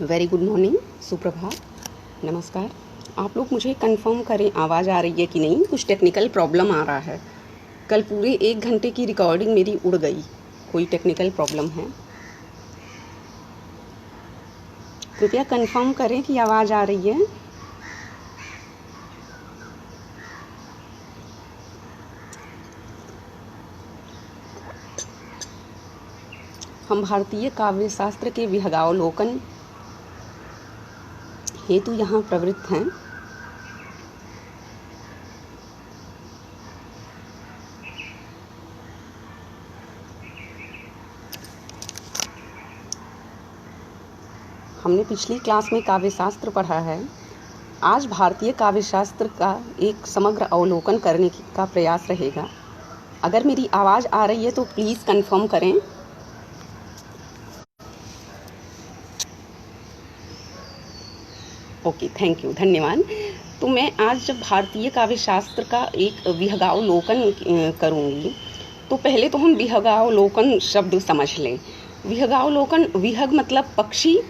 Very good morning, सुप्रभात, नमस्कार। आप लोग मुझे कंफर्म करें आवाज़ आ रही है कि नहीं। कुछ टेक्निकल प्रॉब्लम आ रहा है। कल पूरे 1 घंटे की रिकॉर्डिंग मेरी उड़ गई। कोई टेक्निकल प्रॉब्लम है? कृपया कंफर्म करें कि आवाज़ आ रही है। हम भारतीय काव्य शास्त्र के विहंगावलोकन हेतु यहाँ प्रवृत्त हैं। हमने पिछली क्लास में काव्य शास्त्र पढ़ा है। आज भारतीय काव्य शास्त्र का एक समग्र अवलोकन करने का प्रयास रहेगा। अगर मेरी आवाज़ आ रही है तो प्लीज़ कंफर्म करें। ओके, थैंक यू, धन्यवाद। तो मैं आज जब भारतीय काव्य शास्त्र का एक विहंगावलोकन करूँगी तो पहले तो हम विहंगावलोकन शब्द समझ लें। विहंगावलोकन, विहंग मतलब पक्षी,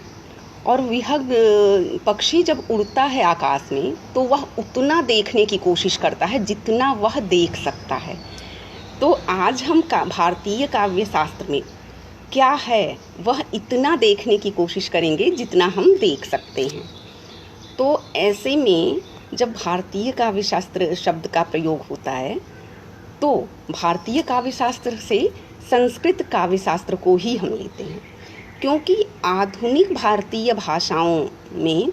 और विहंग पक्षी जब उड़ता है आकाश में तो वह उतना देखने की कोशिश करता है जितना वह देख सकता है। तो आज हम भारतीय काव्य शास्त्र में क्या है वह इतना देखने की कोशिश करेंगे जितना हम देख सकते हैं। तो ऐसे में जब भारतीय काव्य शास्त्र शब्द का प्रयोग होता है तो भारतीय काव्य शास्त्र से संस्कृत काव्य शास्त्र को ही हम लेते हैं, क्योंकि आधुनिक भारतीय भाषाओं में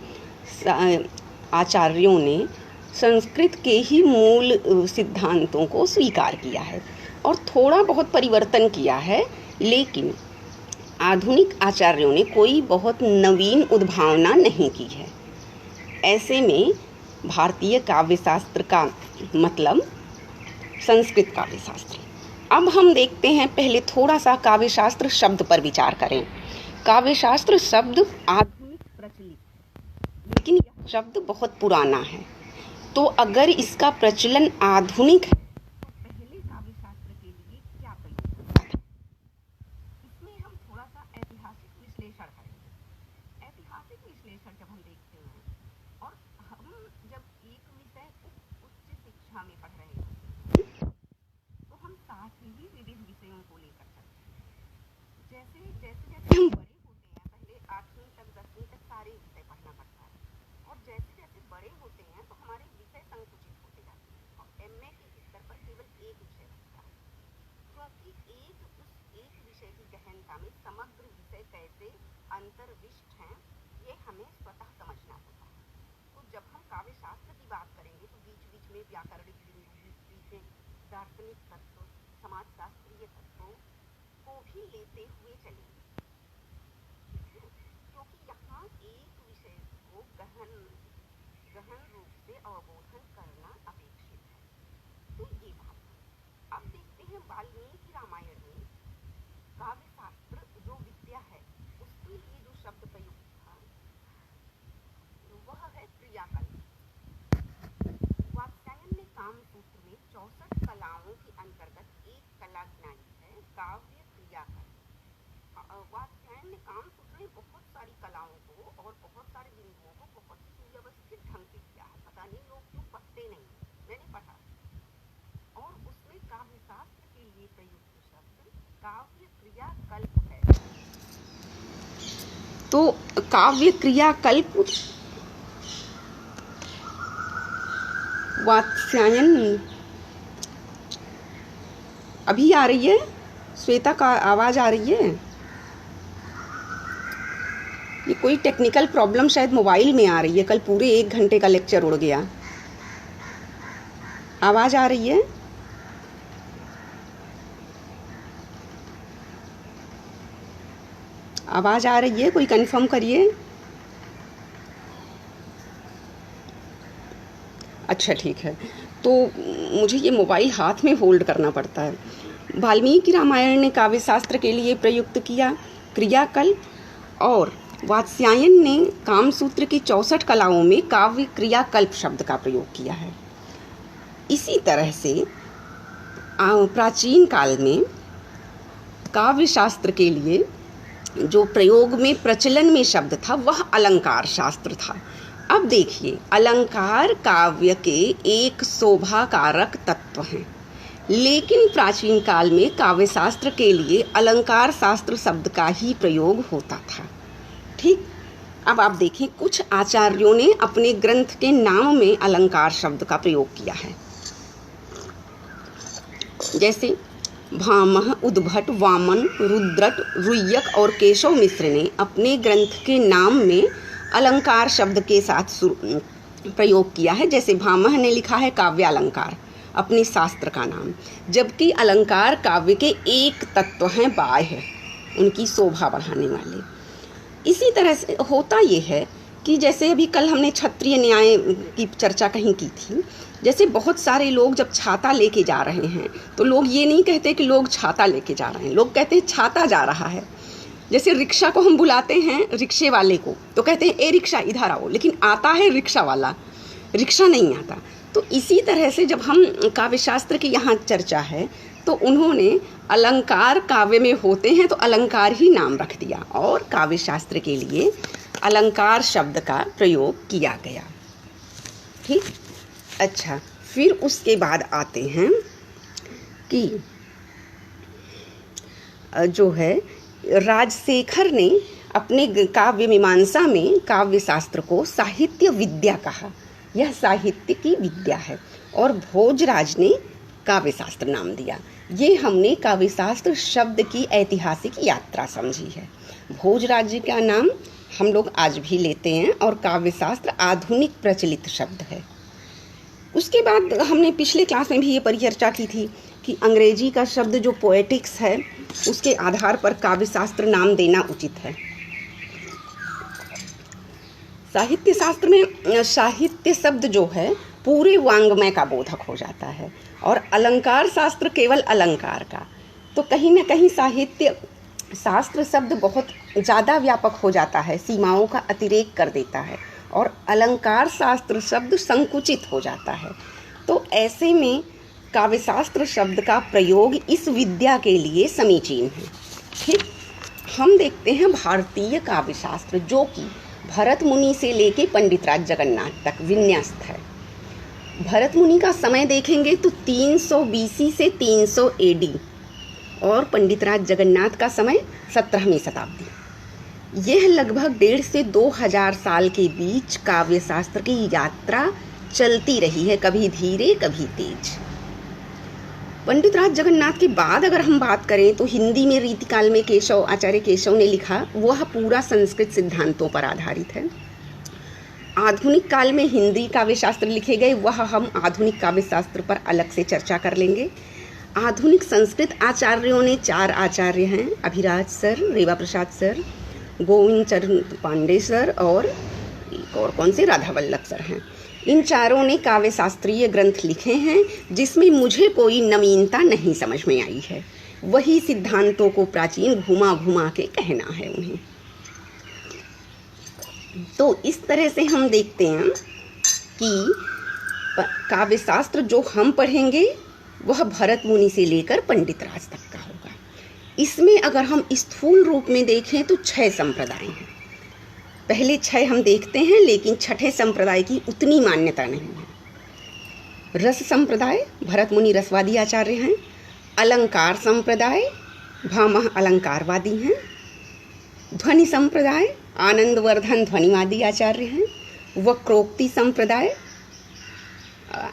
आचार्यों ने संस्कृत के ही मूल सिद्धांतों को स्वीकार किया है और थोड़ा बहुत परिवर्तन किया है, लेकिन आधुनिक आचार्यों ने कोई बहुत नवीन उद्भावना नहीं की है। ऐसे में भारतीय काव्य शास्त्र का मतलब संस्कृत काव्य शास्त्र। अब हम देखते हैं, पहले थोड़ा सा काव्य शास्त्र शब्द पर विचार करें। काव्य शास्त्र शब्द आधुनिक प्रचलित है, लेकिन यह शब्द बहुत पुराना है। तो अगर इसका प्रचलन आधुनिक है तो पहले काव्य शास्त्र के लिए क्या प्रयोग होता है, इसमें हम थोड़ा सा ऐतिहासिक विश्लेषण करेंगे। ऐतिहासिक विश्लेषण जब हम देखते हैं और हम जब एक विषय उच्च शिक्षा में पढ़ रहे होते हैं तो हम साथ ही विविध विषयों को लेकर चलते हैं। जैसे जैसे जैसे हम बड़े होते हैं, पहले 8वीं तक 10वीं तक सारे विषय पढ़ना पड़ता है, और जैसे जैसे बड़े होते हैं तो हमारे विषय संकुचित होते जाते हैं और एमए के स्तर पर केवल एक विषय बचता है, क्योंकि एक विषय की गहनता में समग्र विषय कैसे अंतर्विष्ट हैं ये हमें स्वतः समझना होता है। तो जब हम काव्य शास्त्र की बात करेंगे तो बीच बीच में व्याकरणिक बिंदु, दार्शनिक तत्व, समाजशास्त्रीय तत्वों को भी लेते हुए चलेंगे, क्योंकि यहाँ एक विषय को गहन रूप से अवबोधन करना अपेक्षित है। तो ये बात है। अब देखते हैं वाल्मीकि रामायण में काव्य शास्त्र जो विद्या है उसके लिए जो शब्द प्रयुक्त था वह है क्रियाकल्प। वात्स्यायन ने कामसूत्र में 64 कलाओं के अंतर्गत एक कला गिनाई है, काव्य क्रियाकल्प। वात्स्यायन ने कामसूत्र में बहुत सारी कलाओं को और बहुत सारे बिंदुओं को बहुत ही सुव्यवस्थित ढंग से किया है। पता नहीं लोग क्यों पढ़ते नहीं, मैंने पढ़ा। और उसमें काव्य शास्त्र के लिए प्रयुक्त शब्द काव्य क्रियाकल्प है। तो काव्य क्रियाकल्प वात्स्यायन, अभी आ रही है श्वेता का आवाज़ आ रही है? ये कोई टेक्निकल प्रॉब्लम शायद मोबाइल में आ रही है। कल पूरे 1 घंटे का लेक्चर उड़ गया। आवाज़ आ रही है? आवाज़ आ रही है? कोई कंफर्म करिए। अच्छा, ठीक है। तो मुझे ये मोबाइल हाथ में होल्ड करना पड़ता है। वाल्मीकि रामायण ने काव्य शास्त्र के लिए प्रयुक्त किया क्रियाकल्प, और वात्स्यायन ने कामसूत्र की 64 कलाओं में काव्य क्रियाकल्प शब्द का प्रयोग किया है। इसी तरह से प्राचीन काल में काव्य शास्त्र के लिए जो प्रयोग में प्रचलन में शब्द था वह अलंकार शास्त्र था। अब देखिए, अलंकार काव्य के एक शोभा कारक तत्व हैं, लेकिन प्राचीन काल में काव्य शास्त्र के लिए अलंकार शास्त्र शब्द का ही प्रयोग होता था। ठीक, अब आप देखें, कुछ आचार्यों ने अपने ग्रंथ के नाम में अलंकार शब्द का प्रयोग किया है। जैसे भामह, उद्भट, वामन, रुद्रट, रुय्यक और केशव मिश्र ने अपने ग्रंथ के नाम में अलंकार शब्द के साथ प्रयोग किया है। जैसे भामह ने लिखा है काव्यालंकार, अपने शास्त्र का नाम, जबकि अलंकार काव्य के एक तत्व हैं बाह्य, उनकी शोभा बढ़ाने वाले। इसी तरह से होता ये है कि जैसे अभी कल हमने क्षत्रिय न्याय की चर्चा कहीं की थी। जैसे बहुत सारे लोग जब छाता लेके जा रहे हैं तो लोग ये नहीं कहते कि लोग छाता लेके जा रहे हैं, लोग कहते हैं छाता जा रहा है। जैसे रिक्शा को हम बुलाते हैं रिक्शे वाले को तो कहते हैं ए रिक्शा इधर आओ, लेकिन आता है रिक्शा वाला, रिक्शा नहीं आता। तो इसी तरह से जब हम काव्य शास्त्र की यहाँ चर्चा है तो उन्होंने अलंकार काव्य में होते हैं तो अलंकार ही नाम रख दिया और काव्य शास्त्र के लिए अलंकार शब्द का प्रयोग किया गया। ठीक, अच्छा, फिर उसके बाद आते हैं कि जो है राजशेखर ने अपने काव्य मीमांसा में काव्य शास्त्र को साहित्य विद्या कहा। यह साहित्य की विद्या है और भोजराज ने काव्य शास्त्र नाम दिया। ये हमने काव्य शास्त्र शब्द की ऐतिहासिक यात्रा समझी है। भोजराज जी का नाम हम लोग आज भी लेते हैं और काव्य शास्त्र आधुनिक प्रचलित शब्द है। उसके बाद हमने पिछले क्लास में भी ये परिचर्चा की थी कि अंग्रेजी का शब्द जो पोएटिक्स है उसके आधार पर काव्य शास्त्र नाम देना उचित है। साहित्य शास्त्र में साहित्य शब्द जो है पूरे वांग्मय का बोधक हो जाता है और अलंकार शास्त्र केवल अलंकार का। तो कहीं ना कहीं साहित्य शास्त्र शब्द बहुत ज़्यादा व्यापक हो जाता है, सीमाओं का अतिरेक कर देता है और अलंकार शास्त्र शब्द संकुचित हो जाता है। तो ऐसे में काव्य शास्त्र शब्द का प्रयोग इस विद्या के लिए समीचीन है। ठीक, हम देखते हैं भारतीय काव्य शास्त्र जो कि भरत मुनि से लेके पंडितराज जगन्नाथ तक विन्यस्त है। भरत मुनि का समय देखेंगे तो 300 BC से 300 AD और पंडितराज जगन्नाथ का समय 17वीं शताब्दी। यह लगभग 1.5 से 2000 साल के बीच काव्य शास्त्र की यात्रा चलती रही है, कभी धीरे कभी तेज। पंडितराज जगन्नाथ के बाद अगर हम बात करें तो हिंदी में रीतिकाल में आचार्य केशव ने लिखा, वह पूरा संस्कृत सिद्धांतों पर आधारित है। आधुनिक काल में हिंदी काव्य शास्त्र लिखे गए, वह हम आधुनिक काव्य शास्त्र पर अलग से चर्चा कर लेंगे। आधुनिक संस्कृत आचार्यों ने 4 आचार्य हैं, अभिराज सर, रेवा प्रसाद सर, गोविंद चरण पांडे सर और एक और कौन से राधा वल्लभ सर हैं। इन चारों ने काव्य शास्त्रीय ग्रंथ लिखे हैं जिसमें मुझे कोई नवीनता नहीं समझ में आई है। वही सिद्धांतों को प्राचीन घुमा घुमा के कहना है उन्हें। तो इस तरह से हम देखते हैं कि काव्य शास्त्र जो हम पढ़ेंगे वह भरत मुनि से लेकर पंडितराज तक का होगा। इसमें अगर हम स्थूल रूप में देखें तो 6 संप्रदाय हैं। पहले 6 हम देखते हैं, लेकिन छठे संप्रदाय की उतनी मान्यता नहीं है। रस संप्रदाय, भरत मुनि रसवादी आचार्य हैं। अलंकार संप्रदाय, भामह अलंकारवादी हैं। ध्वनि संप्रदाय, आनंदवर्धन ध्वनिवादी आचार्य हैं। वक्रोक्ति संप्रदाय,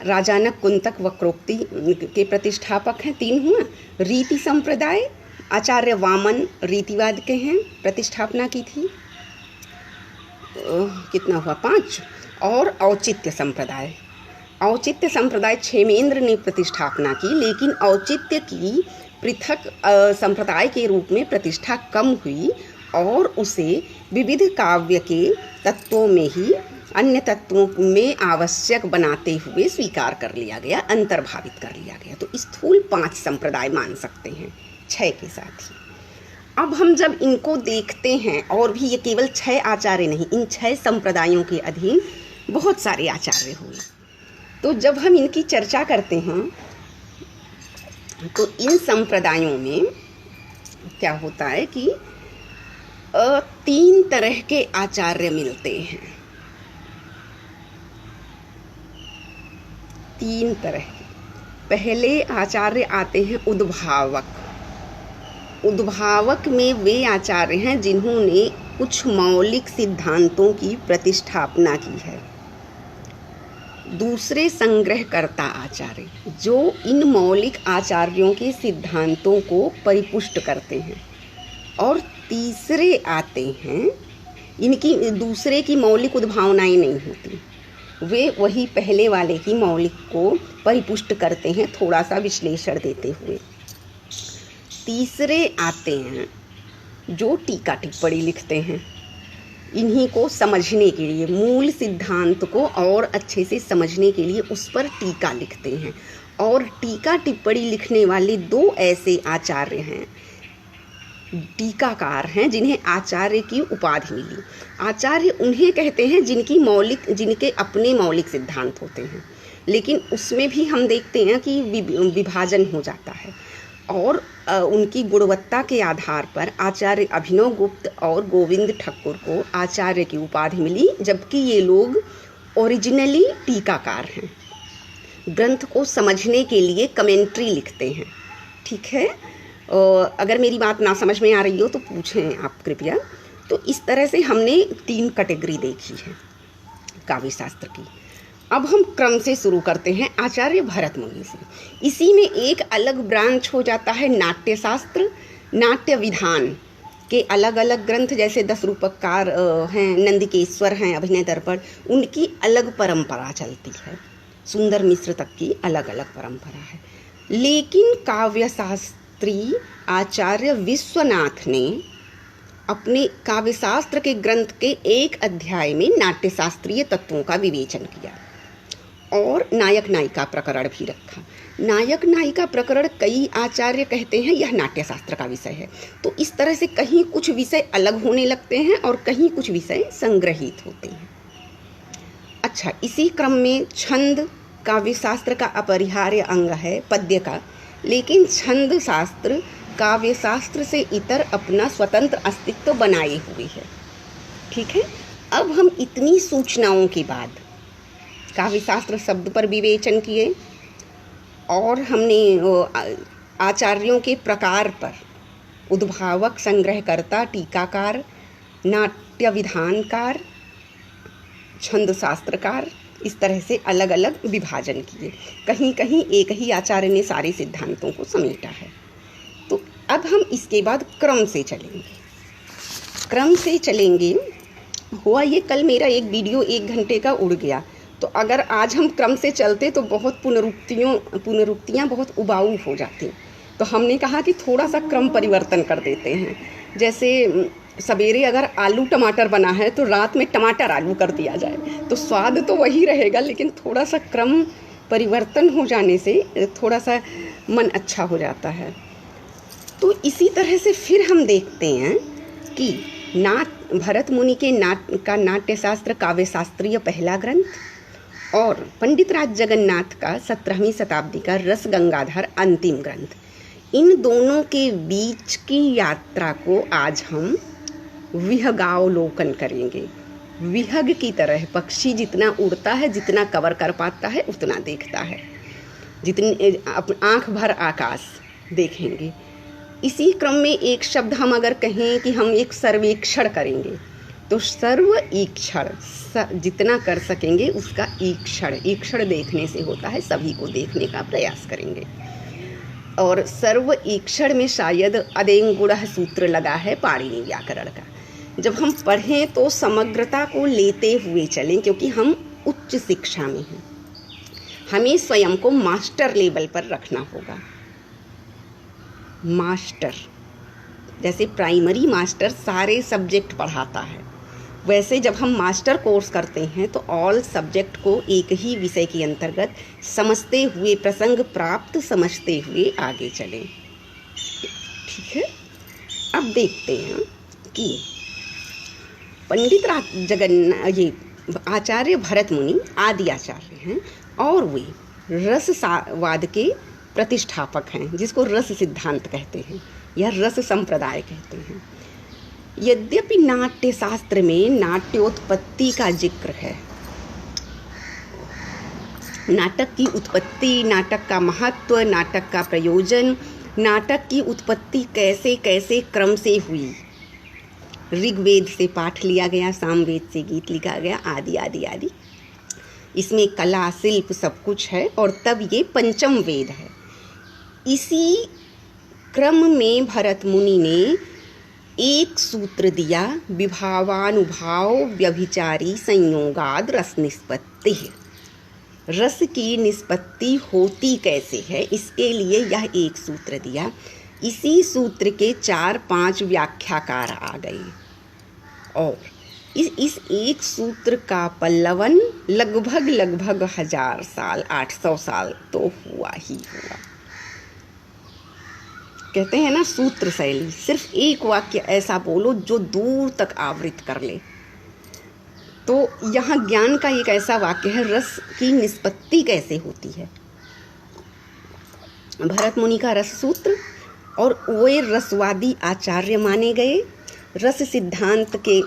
राजानक कुंतक वक्रोक्ति के प्रतिष्ठापक हैं, 3 हुआ। रीति संप्रदाय, आचार्य वामन रीतिवाद के हैं, प्रतिष्ठापना की थी, कितना हुआ 5। और औचित्य संप्रदाय, औचित्य संप्रदाय क्षेमेंद्र ने प्रतिष्ठापना की, लेकिन औचित्य की पृथक संप्रदाय के रूप में प्रतिष्ठा कम हुई और उसे विविध काव्य के तत्वों में ही अन्य तत्वों में आवश्यक बनाते हुए स्वीकार कर लिया गया, अंतर्भावित कर लिया गया। तो स्थूल 5 संप्रदाय मान सकते हैं 6 के साथ ही। अब हम जब इनको देखते हैं, और भी ये केवल 6 आचार्य नहीं, इन 6 संप्रदायों के अधीन बहुत सारे आचार्य हुए। तो जब हम इनकी चर्चा करते हैं तो इन संप्रदायों में क्या होता है कि तीन तरह के आचार्य मिलते हैं, तीन तरह के। पहले आचार्य आते हैं उद्भावक। उद्भावक में वे आचार्य हैं जिन्होंने कुछ मौलिक सिद्धांतों की प्रतिष्ठापना की है। दूसरे संग्रहकर्ता आचार्य, जो इन मौलिक आचार्यों के सिद्धांतों को परिपुष्ट करते हैं। और तीसरे आते हैं, इनकी दूसरे की मौलिक उद्भावनाएं नहीं होती, वे वही पहले वाले की मौलिक को परिपुष्ट करते हैं, थोड़ा सा विश्लेषण देते हुए। तीसरे आते हैं जो टीका टिप्पणी लिखते हैं, इन्हीं को समझने के लिए, मूल सिद्धांत को और अच्छे से समझने के लिए उस पर टीका लिखते हैं। और टीका टिप्पणी लिखने वाले दो ऐसे आचार्य हैं, टीकाकार हैं, जिन्हें आचार्य की उपाधि मिली। आचार्य उन्हें कहते हैं जिनके अपने मौलिक सिद्धांत होते हैं, लेकिन उसमें भी हम देखते हैं कि विभाजन हो जाता है। और उनकी गुणवत्ता के आधार पर आचार्य अभिनव गुप्त और गोविंद ठक्कुर को आचार्य की उपाधि मिली, जबकि ये लोग ओरिजिनली टीकाकार हैं, ग्रंथ को समझने के लिए कमेंट्री लिखते हैं। ठीक है, अगर मेरी बात ना समझ में आ रही हो तो पूछें आप कृपया। तो इस तरह से हमने तीन कैटेगरी देखी है काव्य शास्त्र की। अब हम क्रम से शुरू करते हैं आचार्य भरत मुनि से। इसी में एक अलग ब्रांच हो जाता है नाट्य शास्त्र। नाट्य विधान के अलग अलग ग्रंथ, जैसे 10 रूपकार हैं, नंदिकेश्वर हैं, अभिनय दर्पण, उनकी अलग परंपरा चलती है। सुंदर मिश्र तक की अलग अलग परंपरा है। लेकिन काव्य शास्त्री आचार्य विश्वनाथ ने अपने काव्यशास्त्र के ग्रंथ के एक अध्याय में नाट्य शास्त्रीय तत्वों का विवेचन किया और नायक नायिका प्रकरण भी रखा। नायक नायिका प्रकरण कई आचार्य कहते हैं यह नाट्य शास्त्र का विषय है। तो इस तरह से कहीं कुछ विषय अलग होने लगते हैं और कहीं कुछ विषय संग्रहित होते हैं। अच्छा, इसी क्रम में छंद काव्यशास्त्र का अपरिहार्य अंग है पद्य का, लेकिन छंद शास्त्र काव्य शास्त्र से इतर अपना स्वतंत्र अस्तित्व बनाए हुए है। ठीक है, अब हम इतनी सूचनाओं के बाद काव्य शास्त्र शब्द पर विवेचन किए और हमने आचार्यों के प्रकार पर उद्भावक, संग्रहकर्ता, टीकाकार, नाट्य विधानकार, छंद शास्त्रकार, इस तरह से अलग अलग विभाजन किए। कहीं कहीं एक ही आचार्य ने सारे सिद्धांतों को समेटा है। तो अब हम इसके बाद क्रम से चलेंगे। क्रम से चलेंगे। हुआ ये, कल मेरा एक वीडियो 1 घंटे का उड़ गया, तो अगर आज हम क्रम से चलते तो बहुत पुनरुक्तियाँ बहुत उबाऊ हो जाती। तो हमने कहा कि थोड़ा सा क्रम परिवर्तन कर देते हैं। जैसे सवेरे अगर आलू टमाटर बना है तो रात में टमाटर आलू कर दिया जाए, तो स्वाद तो वही रहेगा, लेकिन थोड़ा सा क्रम परिवर्तन हो जाने से थोड़ा सा मन अच्छा हो जाता है। तो इसी तरह से फिर हम देखते हैं कि भरत मुनि के नाट्यशास्त्र काव्यशास्त्रीय पहला ग्रंथ और पंडित राज जगन्नाथ का 17वीं शताब्दी का रस गंगाधर अंतिम ग्रंथ, इन दोनों के बीच की यात्रा को आज हम विहगावलोकन करेंगे। विहग की तरह पक्षी जितना उड़ता है, जितना कवर कर पाता है, उतना देखता है, जितनी आँख भर आकाश देखेंगे। इसी क्रम में एक शब्द हम अगर कहें कि हम एक सर्वेक्षण करेंगे, तो सर्वेक्षण जितना कर सकेंगे उसका ईक्षण देखने से होता है, सभी को देखने का प्रयास करेंगे। और सर्वेक्षण में शायद अदेंगुणः सूत्र लगा है पाणिनि व्याकरण का। जब हम पढ़ें तो समग्रता को लेते हुए चलें, क्योंकि हम उच्च शिक्षा में हैं, हमें स्वयं को मास्टर लेवल पर रखना होगा। मास्टर, जैसे प्राइमरी मास्टर सारे सब्जेक्ट पढ़ाता है, वैसे जब हम मास्टर कोर्स करते हैं तो ऑल सब्जेक्ट को एक ही विषय के अंतर्गत समझते हुए, प्रसंग प्राप्त समझते हुए आगे चलें। ठीक है, अब देखते हैं कि पंडित ये आचार्य भरत मुनि आदि आचार्य हैं और वे रसवाद के प्रतिष्ठापक हैं, जिसको रस सिद्धांत कहते हैं या रस संप्रदाय कहते हैं। यद्यपि नाट्य शास्त्र में नाट्योत्पत्ति का जिक्र है, नाटक की उत्पत्ति, नाटक का महत्व, नाटक का प्रयोजन, नाटक की उत्पत्ति कैसे कैसे क्रम से हुई, ऋग्वेद से पाठ लिया गया, सामवेद से गीत लिखा गया, आदि आदि आदि, इसमें कला शिल्प सब कुछ है, और तब ये पंचम वेद है। इसी क्रम में भरत मुनि ने एक सूत्र दिया, विभावानुभाव व्यभिचारी संयोगाद रस निष्पत्ति। रस की निष्पत्ति होती कैसे है, इसके लिए यह एक सूत्र दिया। इसी सूत्र के 4-5 व्याख्याकार आ गए, और इस एक सूत्र का पल्लवन लगभग 1000 साल, 800 साल तो हुआ ही हुआ। कहते हैं ना सूत्र शैली, सिर्फ एक वाक्य ऐसा बोलो जो दूर तक आवृत कर ले। तो यहाँ ज्ञान का एक ऐसा वाक्य है, रस की निष्पत्ति कैसे होती है। भरत मुनि का रस सूत्र, और वे रसवादी आचार्य माने गए, रस सिद्धांत के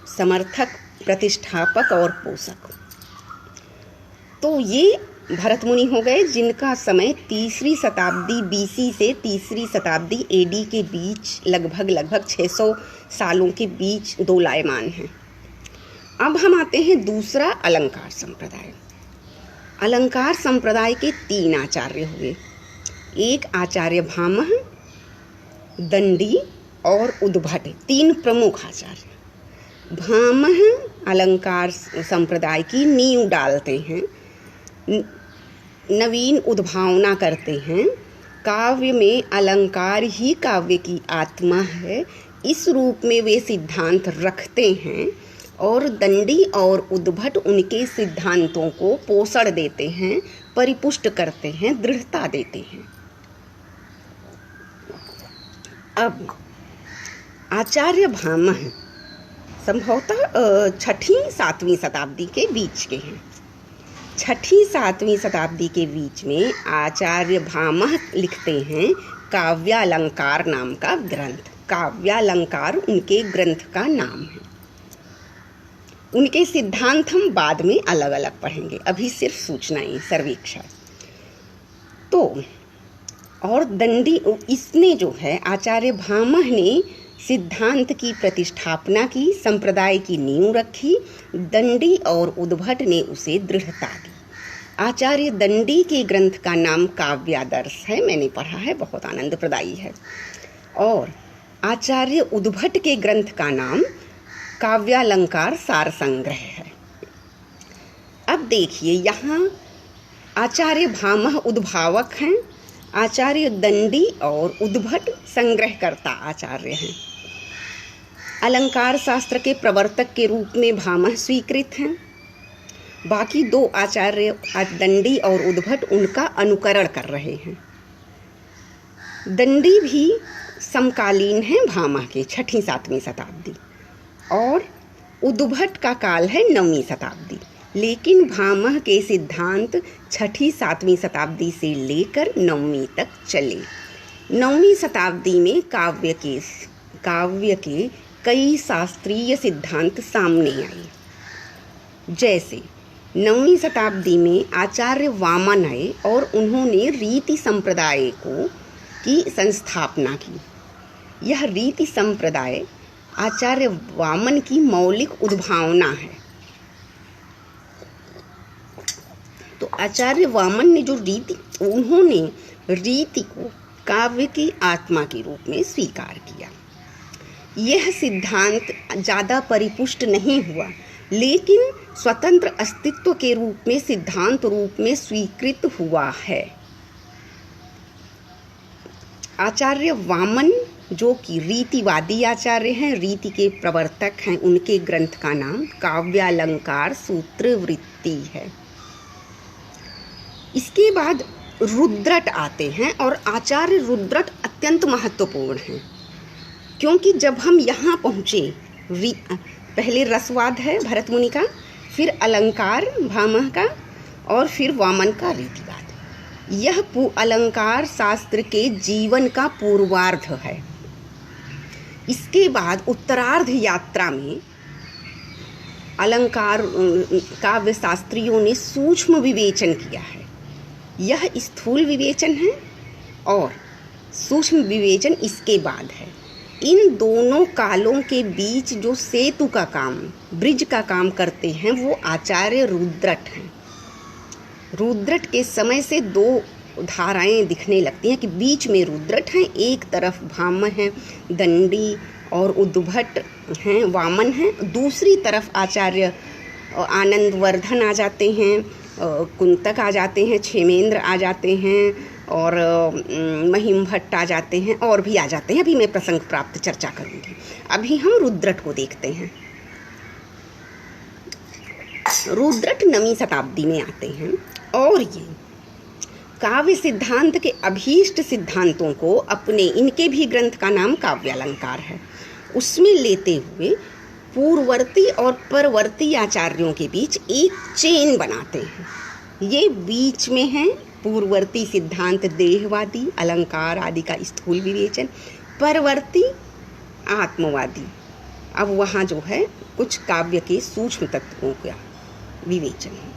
समर्थक, प्रतिष्ठापक और पोषक। तो ये भरत मुनि हो गए, जिनका समय 3वीं शताब्दी BC से 3वीं शताब्दी AD के बीच, लगभग 600 सालों के बीच दोलायमान है। अब हम आते हैं दूसरा अलंकार संप्रदाय। अलंकार संप्रदाय के 3 आचार्य हुए। एक आचार्य भामह, दंडी और उद्भट, 3 प्रमुख आचार्य। भामह अलंकार संप्रदाय की नींव डालते हैं, नवीन उद्भावना करते हैं। काव्य में अलंकार ही काव्य की आत्मा है, इस रूप में वे सिद्धांत रखते हैं, और दंडी और उद्भट उनके सिद्धांतों को पोषण देते हैं, परिपुष्ट करते हैं, दृढ़ता देते हैं। अब आचार्य भामह संभवतः 6वीं-7वीं शताब्दी के बीच के हैं। 6वीं-7वीं शताब्दी के बीच में आचार्य भामह लिखते हैं काव्यालंकार नाम का ग्रंथ। काव्यालंकार उनके ग्रंथ का नाम है। उनके सिद्धांत हम बाद में अलग अलग पढ़ेंगे, अभी सिर्फ सूचनाएं, सर्वेक्षण। तो और दंडी, इसने जो है आचार्य भामह ने सिद्धांत की प्रतिष्ठापना की, संप्रदाय की नींव रखी। दंडी और उद्भट ने उसे दृढ़ता दी। आचार्य दंडी के ग्रंथ का नाम काव्यादर्श है, मैंने पढ़ा है, बहुत आनंदप्रदायी है। और आचार्य उद्भट के ग्रंथ का नाम काव्यालंकार सार संग्रह है। अब देखिए, यहाँ आचार्य भामह उद्भावक हैं, आचार्य दंडी और उद्भट संग्रहकर्ता आचार्य हैं। अलंकार शास्त्र के प्रवर्तक के रूप में भामह स्वीकृत हैं। बाकी 2 आचार्य दंडी और उद्भट उनका अनुकरण कर रहे हैं। दंडी भी समकालीन है भामह के, 6वीं-7वीं शताब्दी, और उद्भट का काल है 9वीं शताब्दी। लेकिन भामह के सिद्धांत 6वीं-7वीं शताब्दी से लेकर 9वीं तक चले। 9वीं शताब्दी में काव्य के कई शास्त्रीय सिद्धांत सामने आए। जैसे 9वीं शताब्दी में आचार्य वामन आए और उन्होंने रीति संप्रदाय की संस्थापना की। यह रीति संप्रदाय आचार्य वामन की मौलिक उद्भावना है। तो आचार्य वामन ने जो उन्होंने रीति को काव्य की आत्मा के रूप में स्वीकार किया। यह सिद्धांत ज़्यादा परिपुष्ट नहीं हुआ, लेकिन स्वतंत्र अस्तित्व के रूप में सिद्धांत रूप में स्वीकृत हुआ है। आचार्य वामन जो कि रीतिवादी आचार्य हैं, रीति के प्रवर्तक हैं, उनके ग्रंथ का नाम काव्यालंकार सूत्रवृत्ति है। इसके बाद रुद्रट आते हैं, और आचार्य रुद्रट अत्यंत महत्वपूर्ण हैं, क्योंकि जब हम यहाँ पहुँचे, पहले रसवाद है भरत मुनि का, फिर अलंकार भामह का, और फिर वामन का रीतिवाद। यह अलंकार शास्त्र के जीवन का पूर्वार्ध है। इसके बाद उत्तरार्ध यात्रा में अलंकार काव्य शास्त्रियों ने सूक्ष्म विवेचन किया है। यह स्थूल विवेचन है और सूक्ष्म विवेचन इसके बाद है। इन दोनों कालों के बीच जो सेतु का काम, ब्रिज का काम करते हैं, वो आचार्य रुद्रट हैं। रुद्रट के समय से दो धाराएं दिखने लगती हैं कि बीच में रुद्रट हैं, एक तरफ भाम हैं, दंडी और उद्भट हैं, वामन हैं, दूसरी तरफ आचार्य आनंदवर्धन आ जाते हैं, कुंतक आ जाते हैं, क्षेमेंद्र आ जाते हैं और महिम भट्ट आ जाते हैं और भी आ जाते हैं। अभी मैं प्रसंग प्राप्त चर्चा करूंगी। अभी हम रुद्रट को देखते हैं। रुद्रट 9वीं शताब्दी में आते हैं और ये काव्य सिद्धांत के अभीष्ट सिद्धांतों को अपने, इनके भी ग्रंथ का नाम काव्यालंकार है, उसमें लेते हुए पूर्ववर्ती और परवर्ती आचार्यों के बीच एक चेन बनाते हैं। ये बीच में है पूर्ववर्ती सिद्धांत देहवादी, अलंकार आदि का स्थूल विवेचन, परवर्ती आत्मवादी। अब वहाँ जो है कुछ काव्य के सूक्ष्म तत्वों का विवेचन होगा।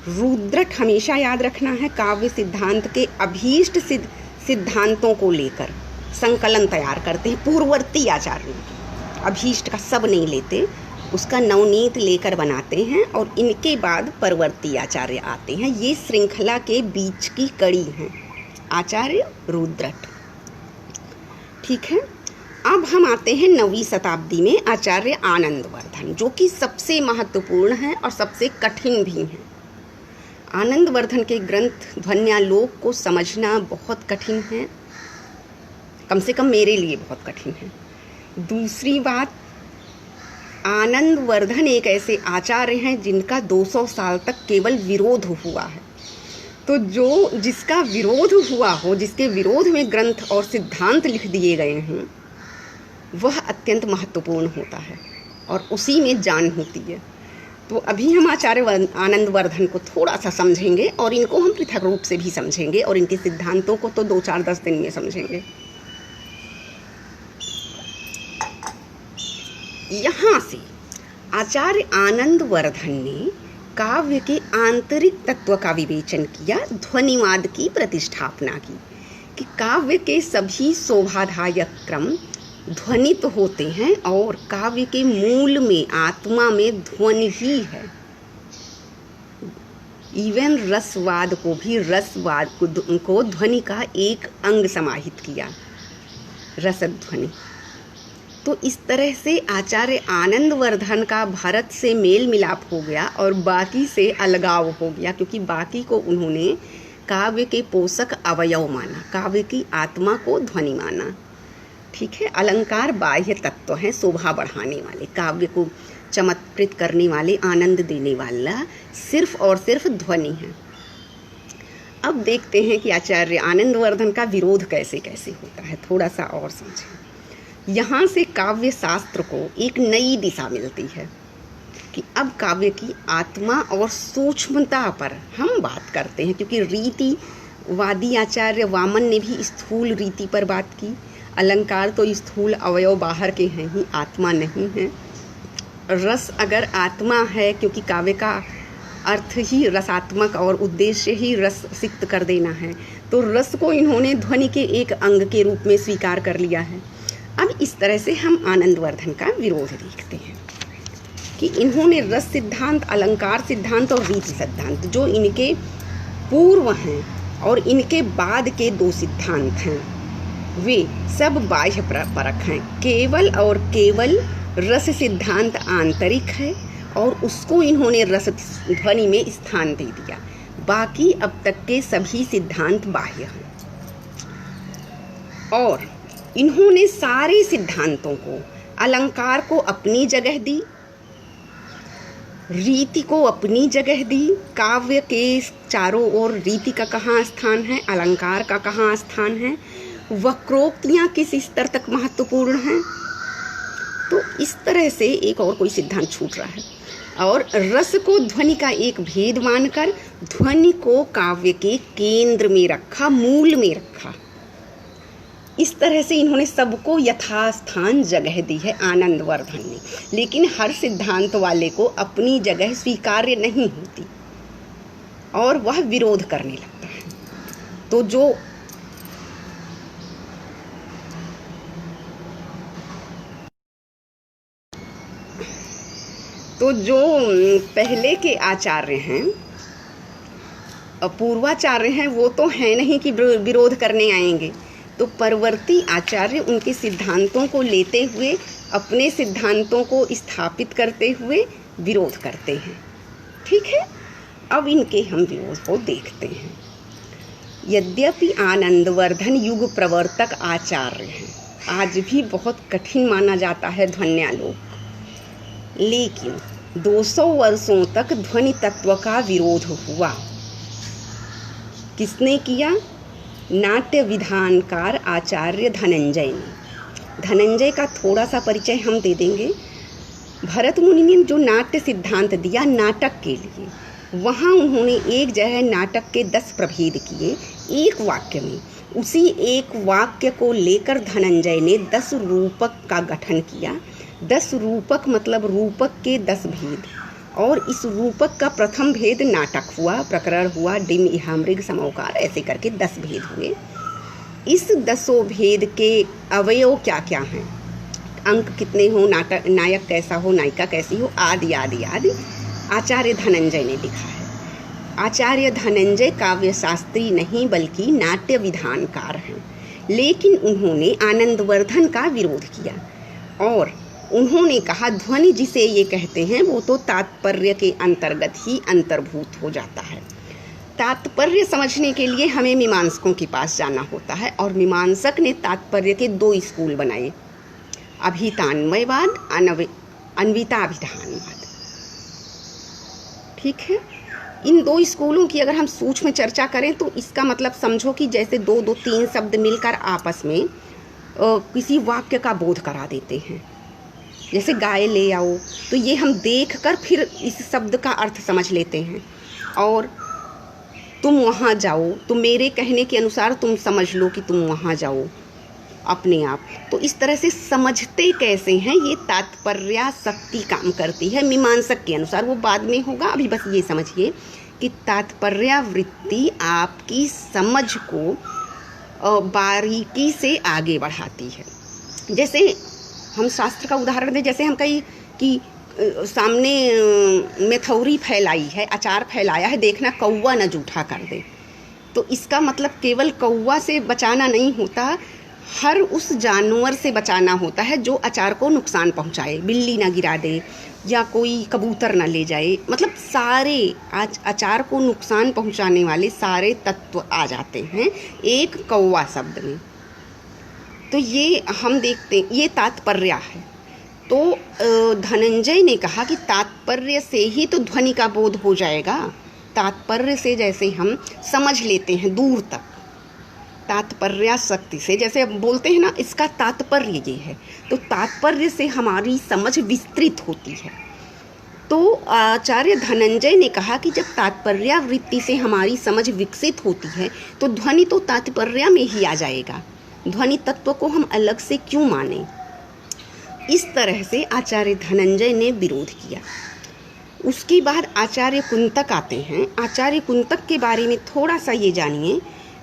रुद्रट हमेशा याद रखना है, काव्य सिद्धांत के अभीष्ट सिद्धांतों को लेकर संकलन तैयार करते हैं पूर्ववर्ती आचार्यों के। अभीष्ट का सब नहीं लेते, उसका नवनीत लेकर बनाते हैं और इनके बाद परवर्ती आचार्य आते हैं। ये श्रृंखला के बीच की कड़ी हैं आचार्य रुद्रट। ठीक है, अब हम आते हैं 9वीं शताब्दी में आचार्य आनंदवर्धन, जो कि सबसे महत्वपूर्ण है और सबसे कठिन भी हैं। आनंदवर्धन के ग्रंथ ध्वन्यालोक को समझना बहुत कठिन है, कम से कम मेरे लिए बहुत कठिन है। दूसरी बात, आनंदवर्धन एक ऐसे आचार्य हैं जिनका 200 साल तक केवल विरोध हुआ है। तो जो जिसका विरोध हुआ हो, जिसके विरोध में ग्रंथ और सिद्धांत लिख दिए गए हैं, वह अत्यंत महत्वपूर्ण होता है और उसी में जान होती है। तो अभी हम आचार्य आनंदवर्धन को थोड़ा सा समझेंगे और इनको हम पृथक रूप से भी समझेंगे और इनके सिद्धांतों को तो 2-4-10 दिन में समझेंगे। यहाँ से आचार्य आनंदवर्धन ने काव्य के आंतरिक तत्व का विवेचन किया, ध्वनिवाद की प्रतिष्ठापना की कि काव्य के सभी शोभादायक क्रम ध्वनित होते हैं और काव्य के मूल में, आत्मा में ध्वनि ही है। इवन रसवाद को भी, रसवाद को ध्वनि का एक अंग समाहित किया, रसध्वनि। तो इस तरह से आचार्य आनंदवर्धन का भारत से मेल मिलाप हो गया और बाकी से अलगाव हो गया, क्योंकि बाकी को उन्होंने काव्य के पोषक अवयव माना, काव्य की आत्मा को ध्वनि माना। ठीक है, अलंकार बाह्य तत्व हैं, शोभा बढ़ाने वाले, काव्य को चमत्कृत करने वाले, आनंद देने वाला सिर्फ और सिर्फ ध्वनि है। अब देखते हैं कि आचार्य आनंदवर्धन का विरोध कैसे कैसे होता है, थोड़ा सा और समझें। यहाँ से काव्य शास्त्र को एक नई दिशा मिलती है कि अब काव्य की आत्मा और सूक्ष्मता पर हम बात करते हैं, क्योंकि रीतिवादी आचार्य वामन ने भी स्थूल रीति पर बात की। अलंकार तो स्थूल अवयव बाहर के हैं ही, आत्मा नहीं है। रस अगर आत्मा है, क्योंकि काव्य का अर्थ ही रसात्मक और उद्देश्य ही रस सिक्त कर देना है, तो रस को इन्होंने ध्वनि के एक अंग के रूप में स्वीकार कर लिया है। अब इस तरह से हम आनंदवर्धन का विरोध देखते हैं कि इन्होंने रस सिद्धांत, अलंकार सिद्धांत और रीति सिद्धांत, जो इनके पूर्व हैं और इनके बाद के 2 सिद्धांत हैं, वे सब बाह्य परक हैं। केवल और केवल रस सिद्धांत आंतरिक है और उसको इन्होंने रस ध्वनि में स्थान दे दिया। बाकी अब तक के सभी सिद्धांत बाह्य हैं और इन्होंने सारे सिद्धांतों को, अलंकार को अपनी जगह दी, रीति को अपनी जगह दी। काव्य के चारों ओर रीति का कहाँ स्थान है, अलंकार का कहाँ स्थान है, वक्रोक्तियाँ किस स्तर तक महत्वपूर्ण हैं। तो इस तरह से एक और कोई सिद्धांत छूट रहा है और रस को ध्वनि का एक भेद मानकर ध्वनि को काव्य के केंद्र में रखा, मूल में रखा। इस तरह से इन्होंने सबको यथास्थान जगह दी है आनंदवर्धन ने, लेकिन हर सिद्धांत वाले को अपनी जगह स्वीकार्य नहीं होती और वह विरोध करने लगता है। तो जो पहले के आचार्य हैं, पूर्वाचार्य हैं, वो तो है नहीं कि विरोध करने आएंगे। तो परवर्ती आचार्य उनके सिद्धांतों को लेते हुए अपने सिद्धांतों को स्थापित करते हुए विरोध करते हैं। ठीक है, अब इनके हम विरोध को देखते हैं। यद्यपि आनंदवर्धन युग प्रवर्तक आचार्य हैं, आज भी बहुत कठिन माना जाता है ध्वन्यालोक, लेकिन 200 वर्षों तक ध्वनि तत्व का विरोध हुआ। किसने किया? नाट्य विधानकार आचार्य धनंजय ने। धनंजय का थोड़ा सा परिचय हम दे देंगे। भरत मुनि ने जो नाट्य सिद्धांत दिया नाटक के लिए, वहाँ उन्होंने एक जगह नाटक के 10 प्रभेद किए एक वाक्य में। उसी एक वाक्य को लेकर धनंजय ने 10 रूपक का गठन किया। 10 रूपक मतलब रूपक के 10 भेद, और इस रूपक का प्रथम भेद नाटक हुआ, प्रकरण हुआ, डिम इहा मृग समौकार, ऐसे करके 10 भेद हुए। इस 10 भेद के अवयव क्या क्या हैं, अंक कितने हो, नाटक नायक कैसा हो, नायिका कैसी हो, आदि आदि आदि आचार्य धनंजय ने लिखा है। आचार्य धनंजय काव्य शास्त्री नहीं बल्कि नाट्य विधानकार हैं, लेकिन उन्होंने आनंदवर्धन का विरोध किया और उन्होंने कहा ध्वनि जिसे ये कहते हैं वो तो तात्पर्य के अंतर्गत ही अंतर्भूत हो जाता है। तात्पर्य समझने के लिए हमें मीमांसकों के पास जाना होता है, और मीमांसक ने तात्पर्य के 2 स्कूल बनाए, अभितान्वयवाद, अन्विताभिधानवाद। ठीक है, इन 2 स्कूलों की अगर हम सूक्ष्म चर्चा करें तो इसका मतलब समझो कि जैसे 2-3 शब्द मिलकर आपस में किसी वाक्य का बोध करा देते हैं। जैसे गाय ले आओ, तो ये हम देखकर फिर इस शब्द का अर्थ समझ लेते हैं, और तुम वहाँ जाओ, तो मेरे कहने के अनुसार तुम समझ लो कि तुम वहाँ जाओ अपने आप। तो इस तरह से समझते कैसे हैं, ये तात्पर्यासक्ति काम करती है मीमांसक के अनुसार। वो बाद में होगा, अभी बस ये समझिए कि तात्पर्यावृत्ति आपकी समझ को बारीकी से आगे बढ़ाती है। जैसे हम शास्त्र का उदाहरण दें, जैसे हम कहीं कि सामने मेथौरी फैलाई है, अचार फैलाया है, देखना कौवा न जूठा कर दे। तो इसका मतलब केवल कौवा से बचाना नहीं होता, हर उस जानवर से बचाना होता है जो अचार को नुकसान पहुंचाए, बिल्ली ना गिरा दे या कोई कबूतर ना ले जाए। मतलब सारे अचार को नुकसान पहुंचाने वाले सारे तत्व आ जाते हैं एक कौवा शब्द में। तो ये हम देखते हैं, ये तात्पर्य है। तो धनंजय ने कहा कि तात्पर्य से ही तो ध्वनि का बोध हो जाएगा। तात्पर्य से जैसे हम समझ लेते हैं दूर तक, तात्पर्यासक्ति से जैसे बोलते हैं ना, इसका तात्पर्य ये है, तो तात्पर्य से हमारी समझ विस्तृत होती है। तो आचार्य धनंजय ने कहा कि जब तात्पर्यावृत्ति से हमारी समझ विकसित होती है तो ध्वनि तो तात्पर्य में ही आ जाएगा। ध्वनि तत्व को हम अलग से क्यों माने? इस तरह से आचार्य धनंजय ने विरोध किया। उसके बाद आचार्य कुंतक आते हैं। आचार्य कुंतक के बारे में थोड़ा सा ये जानिए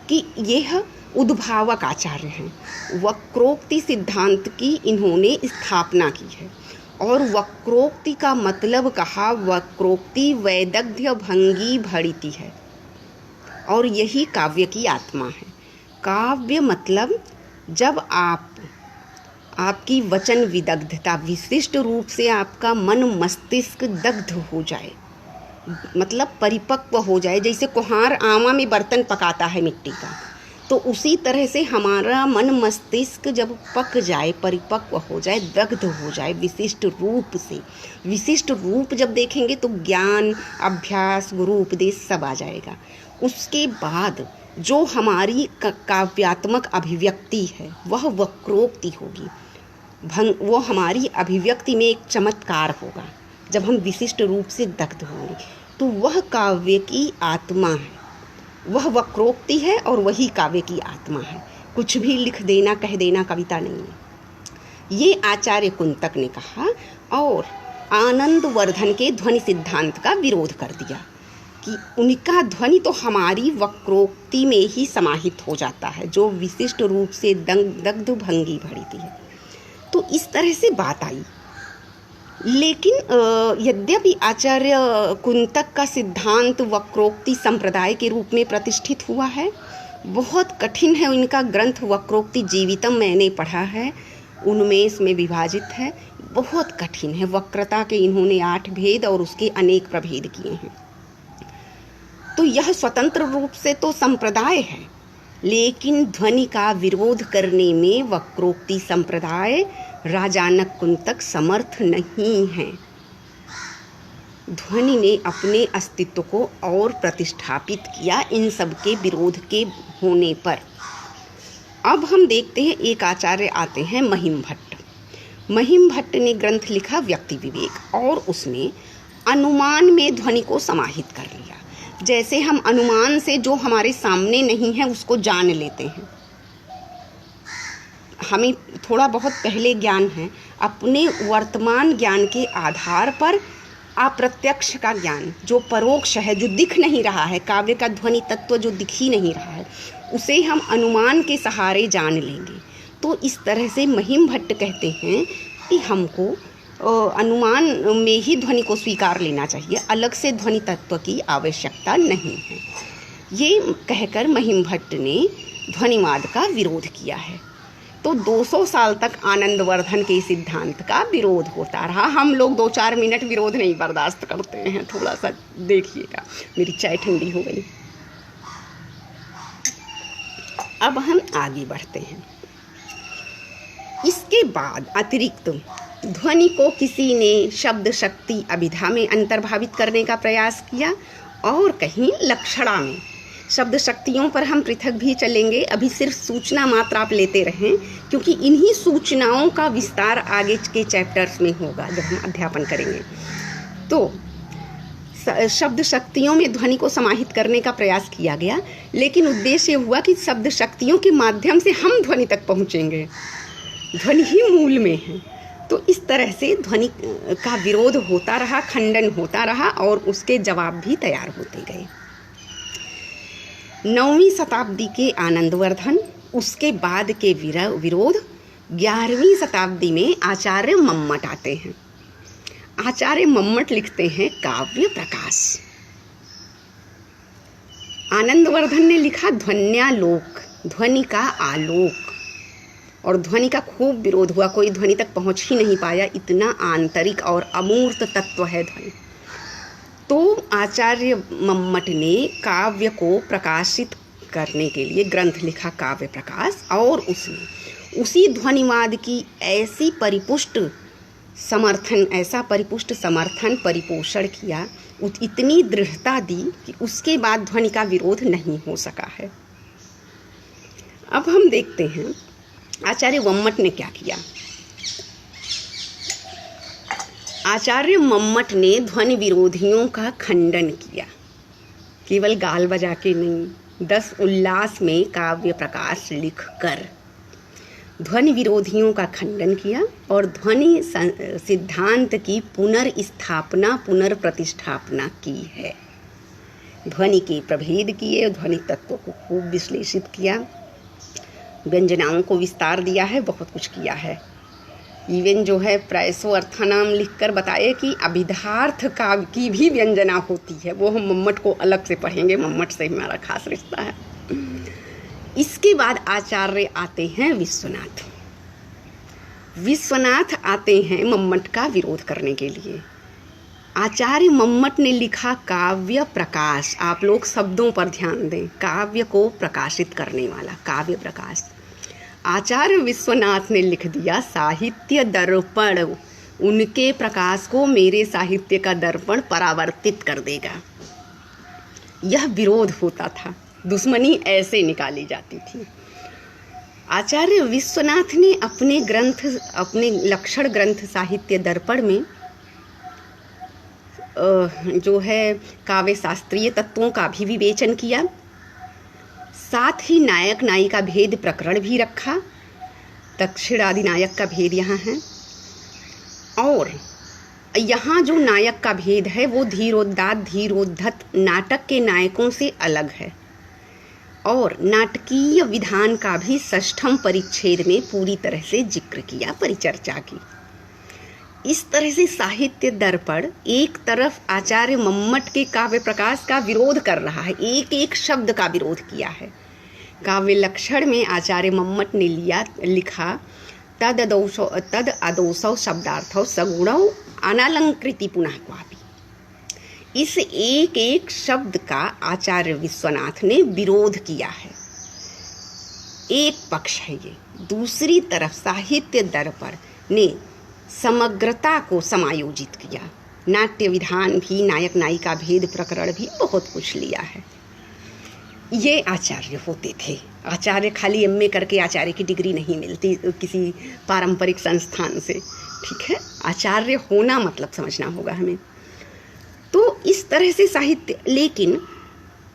कि यह उद्भावक आचार्य हैं। वक्रोक्ति सिद्धांत की इन्होंने स्थापना की है, और वक्रोक्ति का मतलब कहा, वक्रोक्ति वैदग्ध्य भंगी भड़िति है, और यही काव्य की आत्मा है। काव्य मतलब जब आपकी वचन विदग्धता, विशिष्ट रूप से आपका मन मस्तिष्क दग्ध हो जाए, मतलब परिपक्व हो जाए। जैसे कुम्हार आमा में बर्तन पकाता है मिट्टी का, तो उसी तरह से हमारा मन मस्तिष्क जब पक जाए, परिपक्व हो जाए, दग्ध हो जाए विशिष्ट रूप से। विशिष्ट रूप जब देखेंगे तो ज्ञान, अभ्यास, गुरु उपदेश सब आ जाएगा। उसके बाद जो हमारी काव्यात्मक अभिव्यक्ति है वह वक्रोक्ति होगी। वो हमारी अभिव्यक्ति में एक चमत्कार होगा जब हम विशिष्ट रूप से दग्ध होंगे, तो वह काव्य की आत्मा है, वह वक्रोक्ति है और वही काव्य की आत्मा है। कुछ भी लिख देना, कह देना कविता नहीं है। ये आचार्य कुंतक ने कहा और आनंदवर्धन के ध्वनि सिद्धांत का विरोध कर दिया कि उनका ध्वनि तो हमारी वक्रोक्ति में ही समाहित हो जाता है, जो विशिष्ट रूप से दग्ध भंगी भरी है। तो इस तरह से बात आई। लेकिन यद्यपि आचार्य कुंतक का सिद्धांत वक्रोक्ति संप्रदाय के रूप में प्रतिष्ठित हुआ है, बहुत कठिन है इनका ग्रंथ वक्रोक्ति जीवितम, मैंने पढ़ा है, उन्मेष में विभाजित है, बहुत कठिन है। वक्रता के इन्होंने 8 भेद और उसके अनेक प्रभेद किए हैं। तो यह स्वतंत्र रूप से तो संप्रदाय है, लेकिन ध्वनि का विरोध करने में वक्रोक्ति संप्रदाय राजानक कुंतक समर्थ नहीं है। ध्वनि ने अपने अस्तित्व को और प्रतिष्ठापित किया इन सब के विरोध के होने पर। अब हम देखते हैं एक आचार्य आते हैं महिम भट्ट। महिम भट्ट ने ग्रंथ लिखा व्यक्ति विवेक, और उसने अनुमान में ध्वनि को समाहित कर लिया। जैसे हम अनुमान से जो हमारे सामने नहीं है उसको जान लेते हैं, हमें थोड़ा बहुत पहले ज्ञान है, अपने वर्तमान ज्ञान के आधार पर अप्रत्यक्ष का ज्ञान जो परोक्ष है, जो दिख नहीं रहा है, काव्य का ध्वनि तत्व जो दिख ही नहीं रहा है, उसे हम अनुमान के सहारे जान लेंगे। तो इस तरह से महिम भट्ट कहते हैं कि हमको अनुमान में ही ध्वनि को स्वीकार लेना चाहिए, अलग से ध्वनि तत्व की आवश्यकता नहीं है। ये कहकर महिम भट्ट ने ध्वनिवाद का विरोध किया है। तो 200 साल तक आनंदवर्धन के सिद्धांत का विरोध होता रहा। हम लोग 2-4 मिनट विरोध नहीं बर्दाश्त करते हैं। थोड़ा सा देखिएगा, मेरी चाय ठंडी हो गई। अब हम आगे बढ़ते हैं। इसके बाद अतिरिक्त ध्वनि को किसी ने शब्द शक्ति अभिधा में अंतर्भावित करने का प्रयास किया और कहीं लक्षणा में। शब्द शक्तियों पर हम पृथक भी चलेंगे, अभी सिर्फ सूचना मात्र आप लेते रहें, क्योंकि इन्हीं सूचनाओं का विस्तार आगे के चैप्टर्स में होगा जब हम अध्यापन करेंगे। तो शब्द शक्तियों में ध्वनि को समाहित करने का प्रयास किया गया, लेकिन उद्देश्य हुआ कि शब्द शक्तियों के माध्यम से हम ध्वनि तक पहुँचेंगे, ध्वनि ही मूल में है। तो इस तरह से ध्वनि का विरोध होता रहा, खंडन होता रहा और उसके जवाब भी तैयार होते गए। 9वीं शताब्दी के आनंदवर्धन, उसके बाद के विरोध 11वीं शताब्दी में आचार्य मम्मट आते हैं। आचार्य मम्मट लिखते हैं काव्य प्रकाश। आनंदवर्धन ने लिखा ध्वन्यालोक, ध्वनि का आलोक, और ध्वनि का खूब विरोध हुआ, कोई ध्वनि तक पहुंच ही नहीं पाया, इतना आंतरिक और अमूर्त तत्व है ध्वनि। तो आचार्य मम्मट ने काव्य को प्रकाशित करने के लिए ग्रंथ लिखा काव्य प्रकाश, और उसने उसी ध्वनिवाद की ऐसा परिपुष्ट समर्थन परिपोषण किया, इतनी दृढ़ता दी कि उसके बाद ध्वनि का विरोध नहीं हो सका है। अब हम देखते हैं आचार्य मम्मट ने क्या किया। आचार्य मम्मट ने ध्वनि विरोधियों का खंडन किया, केवल गाल बजा के नहीं, 10 उल्लास में काव्य प्रकाश लिखकर ध्वनि विरोधियों का खंडन किया और ध्वनि सिद्धांत की पुनर्स्थापना, पुनर्प्रतिष्ठापना की है। ध्वनि के प्रभेद किए, ध्वनि तत्व को खूब विश्लेषित किया, व्यंजनाओं को विस्तार दिया है, बहुत कुछ किया है। इवन जो है प्रायसो अर्थानाम लिखकर बताए कि अभिधार्थ काव्य की भी व्यंजना होती है। वो हम मम्मट को अलग से पढ़ेंगे, मम्मट से हमारा खास रिश्ता है। इसके बाद आचार्य आते हैं विश्वनाथ। विश्वनाथ आते हैं मम्मट का विरोध करने के लिए। आचार्य मम्मट ने लिखा काव्य प्रकाश। आप लोग शब्दों पर ध्यान दें, काव्य को प्रकाशित करने वाला काव्य प्रकाश। आचार्य विश्वनाथ ने लिख दिया साहित्य दर्पण। उनके प्रकाश को मेरे साहित्य का दर्पण परावर्तित कर देगा। यह विरोध होता था, दुश्मनी ऐसे निकाली जाती थी। आचार्य विश्वनाथ ने अपने लक्षण ग्रंथ साहित्य दर्पण में जो है काव्य शास्त्रीय तत्वों का भी विवेचन किया, साथ ही नायक नायिका भेद प्रकरण भी रखा, दक्षिणाधिनायक का भेद यहाँ है। और यहाँ जो नायक का भेद है वो धीरोदात्त धीरोद्धत नाटक के नायकों से अलग है, और नाटकीय विधान का भी षष्ठम परिच्छेद में पूरी तरह से जिक्र किया, परिचर्चा की। इस तरह से साहित्य दर्पण एक तरफ आचार्य मम्मट के काव्य प्रकाश का विरोध कर रहा है, एक एक शब्द का विरोध किया है। काव्य लक्षण में आचार्य मम्मट ने लिखा तद अदोषौ शब्दार्थौ सगुणौ अनालंकृति पुनः क्वापि। इस एक एक शब्द का आचार्य विश्वनाथ ने विरोध किया है। एक पक्ष है ये। दूसरी तरफ साहित्य दर्पण ने समग्रता को समायोजित किया। नाट्य विधान भी, नायक नायिका भेद प्रकरण भी बहुत कुछ लिया है। ये आचार्य होते थे। आचार्य खाली एमए करके आचार्य की डिग्री नहीं मिलती किसी पारंपरिक संस्थान से, ठीक है। आचार्य होना मतलब समझना होगा हमें। तो इस तरह से साहित्य, लेकिन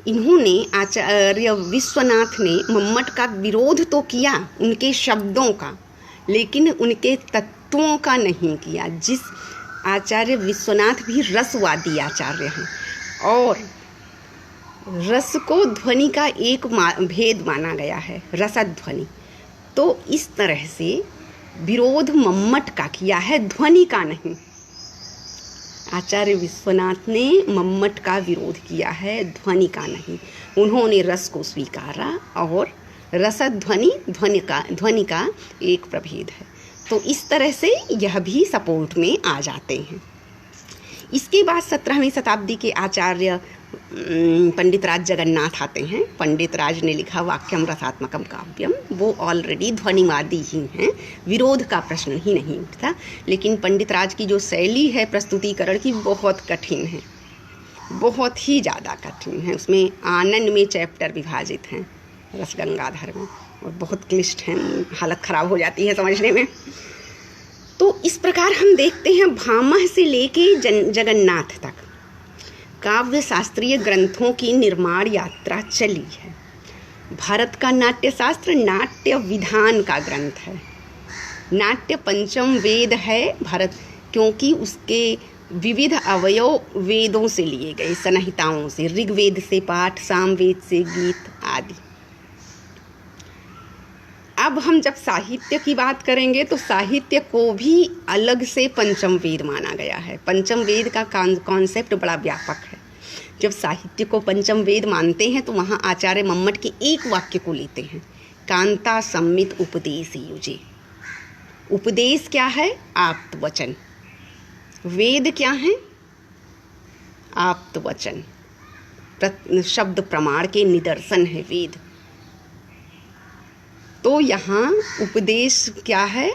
इन्होंने आचार्य विश्वनाथ ने मम्मट का विरोध तो किया उनके शब्दों का, लेकिन उनके तत्वों का नहीं किया। जिस आचार्य विश्वनाथ भी रसवादी आचार्य हैं, और रस को ध्वनि का एक भेद माना गया है, रसध्वनि। तो इस तरह से विरोध मम्मट का किया है, ध्वनि का नहीं। आचार्य विश्वनाथ ने मम्मट का विरोध किया है, ध्वनि का नहीं। उन्होंने रस को स्वीकारा, और रसध्वनि ध्वनि का एक प्रभेद है। तो इस तरह से यह भी सपोर्ट में आ जाते हैं। इसके बाद 17वीं शताब्दी के आचार्य पंडित राज जगन्नाथ आते हैं। पंडित राज ने लिखा वाक्यम रसात्मकम काव्यम। वो ऑलरेडी ध्वनिवादी ही हैं, विरोध का प्रश्न ही नहीं उठता। लेकिन पंडित राज की जो शैली है प्रस्तुतिकरण की, बहुत कठिन है, बहुत ही ज़्यादा कठिन है। उसमें आनंद में चैप्टर विभाजित हैं रसगंगाधर में, और बहुत क्लिष्ट हैं, हालत ख़राब हो जाती है समझने में। तो इस प्रकार हम देखते हैं भामह से लेके जगन्नाथ तक काव्य शास्त्रीय ग्रंथों की निर्माण यात्रा चली है। भारत का नाट्य शास्त्र नाट्य विधान का ग्रंथ है। नाट्य पंचम वेद है भारत, क्योंकि उसके विविध अवयव वेदों से लिए गए, संहिताओं से, ऋग्वेद से पाठ, सामवेद से गीत आदि। अब हम जब साहित्य की बात करेंगे तो साहित्य को भी अलग से पंचम वेद माना गया है। पंचम वेद का कॉन्सेप्ट बड़ा व्यापक है। जब साहित्य को पंचम वेद मानते हैं तो वहाँ आचार्य मम्मट के एक वाक्य को लेते हैं, कांता सम्मित उपदेश युजे। उपदेश क्या है? आप्तवचन। वेद क्या है? आप्तवचन। शब्द प्रमाण के निदर्शन है वेद। तो यहाँ उपदेश क्या है?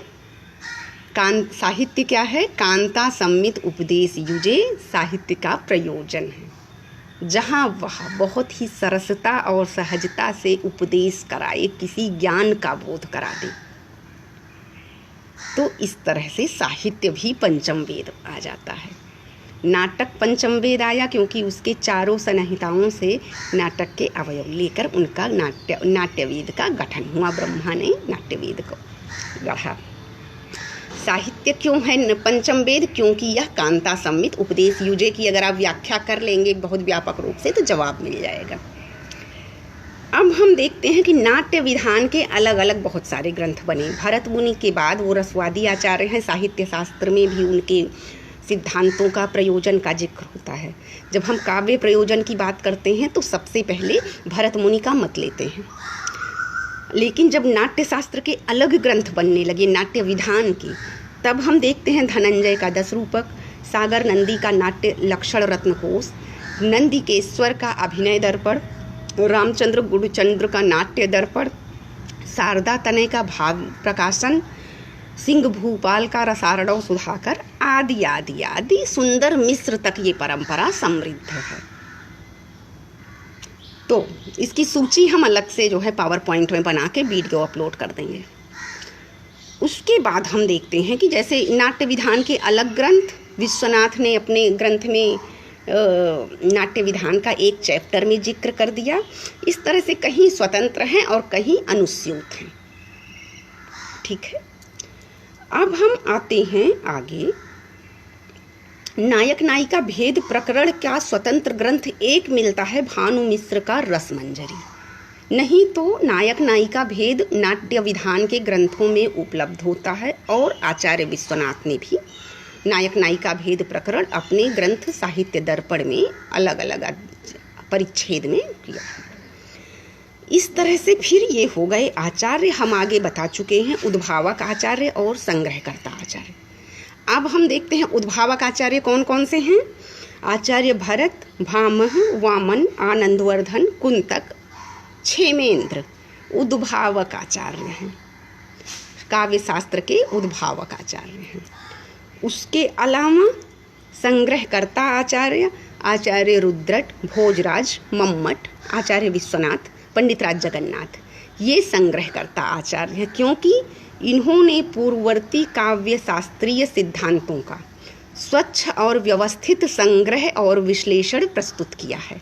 साहित्य क्या है? कांता सम्मित उपदेश युजे साहित्य का प्रयोजन है, जहाँ वह बहुत ही सरसता और सहजता से उपदेश कराए, किसी ज्ञान का बोध करा दे। तो इस तरह से साहित्य भी पंचम वेद आ जाता है। नाटक पंचम वेद आया क्योंकि उसके चारों संहिताओं से नाटक के अवयव लेकर उनका नाट्यवेद का गठन हुआ। ब्रह्मा ने नाट्यवेद को गढ़ा। साहित्य क्यों है पंचम वेद? क्योंकि यह कांता सम्मित उपदेश युजे की अगर आप व्याख्या कर लेंगे बहुत व्यापक रूप से तो जवाब मिल जाएगा। अब हम देखते हैं कि नाट्य विधान के अलग अलग बहुत सारे ग्रंथ बने। भरत मुनि के बाद वो रसवादी आचार्य हैं। साहित्य शास्त्र में भी उनके सिद्धांतों का, प्रयोजन का जिक्र होता है। जब हम काव्य प्रयोजन की बात करते हैं तो सबसे पहले भरत मुनि का मत लेते हैं। लेकिन जब नाट्य शास्त्र के अलग ग्रंथ बनने लगे नाट्य विधान की, तब हम देखते हैं धनंजय का 10 रूपक, सागर नंदी का नाट्य लक्षण रत्नकोश, नंदिकेश्वर का अभिनय दर्पण, रामचंद्र गुरुचंद्र का नाट्य दर्पण, शारदा तनय का भाव प्रकाशन, सिंह भूपाल का रसारणव सुधाकर, आदि आदि आदि सुंदर मिश्र तक ये परंपरा समृद्ध है। तो इसकी सूची हम अलग से जो है पावर पॉइंट में बना के वीडियो अपलोड कर देंगे। उसके बाद हम देखते हैं कि जैसे नाट्य विधान के अलग ग्रंथ विश्वनाथ ने अपने ग्रंथ में नाट्य विधान का एक चैप्टर में जिक्र कर दिया। इस तरह से कहीं स्वतंत्र हैं और कहीं अनुस्यूत हैं। ठीक है, अब हम आते हैं आगे। नायक नायिका भेद प्रकरण का स्वतंत्र ग्रंथ एक मिलता है भानु मिश्र का रसमंजरी, नहीं तो नायक नायिका भेद नाट्य विधान के ग्रंथों में उपलब्ध होता है। और आचार्य विश्वनाथ ने भी नायक नायिका भेद प्रकरण अपने ग्रंथ साहित्य दर्पण में अलग अलग परिच्छेद में किया। इस तरह से फिर ये हो गए आचार्य। हम आगे बता चुके हैं उद्भावक आचार्य और संग्रहकर्ता आचार्य। अब हम देखते हैं उद्भावक आचार्य कौन कौन से हैं। आचार्य भरत, भामह, वामन, आनंदवर्धन, कुंतक, क्षेमेंद्र उद्भावक आचार्य हैं, काव्य शास्त्र के उद्भावक आचार्य हैं। उसके अलावा संग्रहकर्ता आचार्य, आचार्य रुद्रट, भोजराज, मम्मट, आचार्य विश्वनाथ, पंडित राज जगन्नाथ, ये संग्रहकर्ता आचार्य हैं, क्योंकि इन्होंने पूर्ववर्ती काव्य शास्त्रीय सिद्धांतों का स्वच्छ और व्यवस्थित संग्रह और विश्लेषण प्रस्तुत किया है।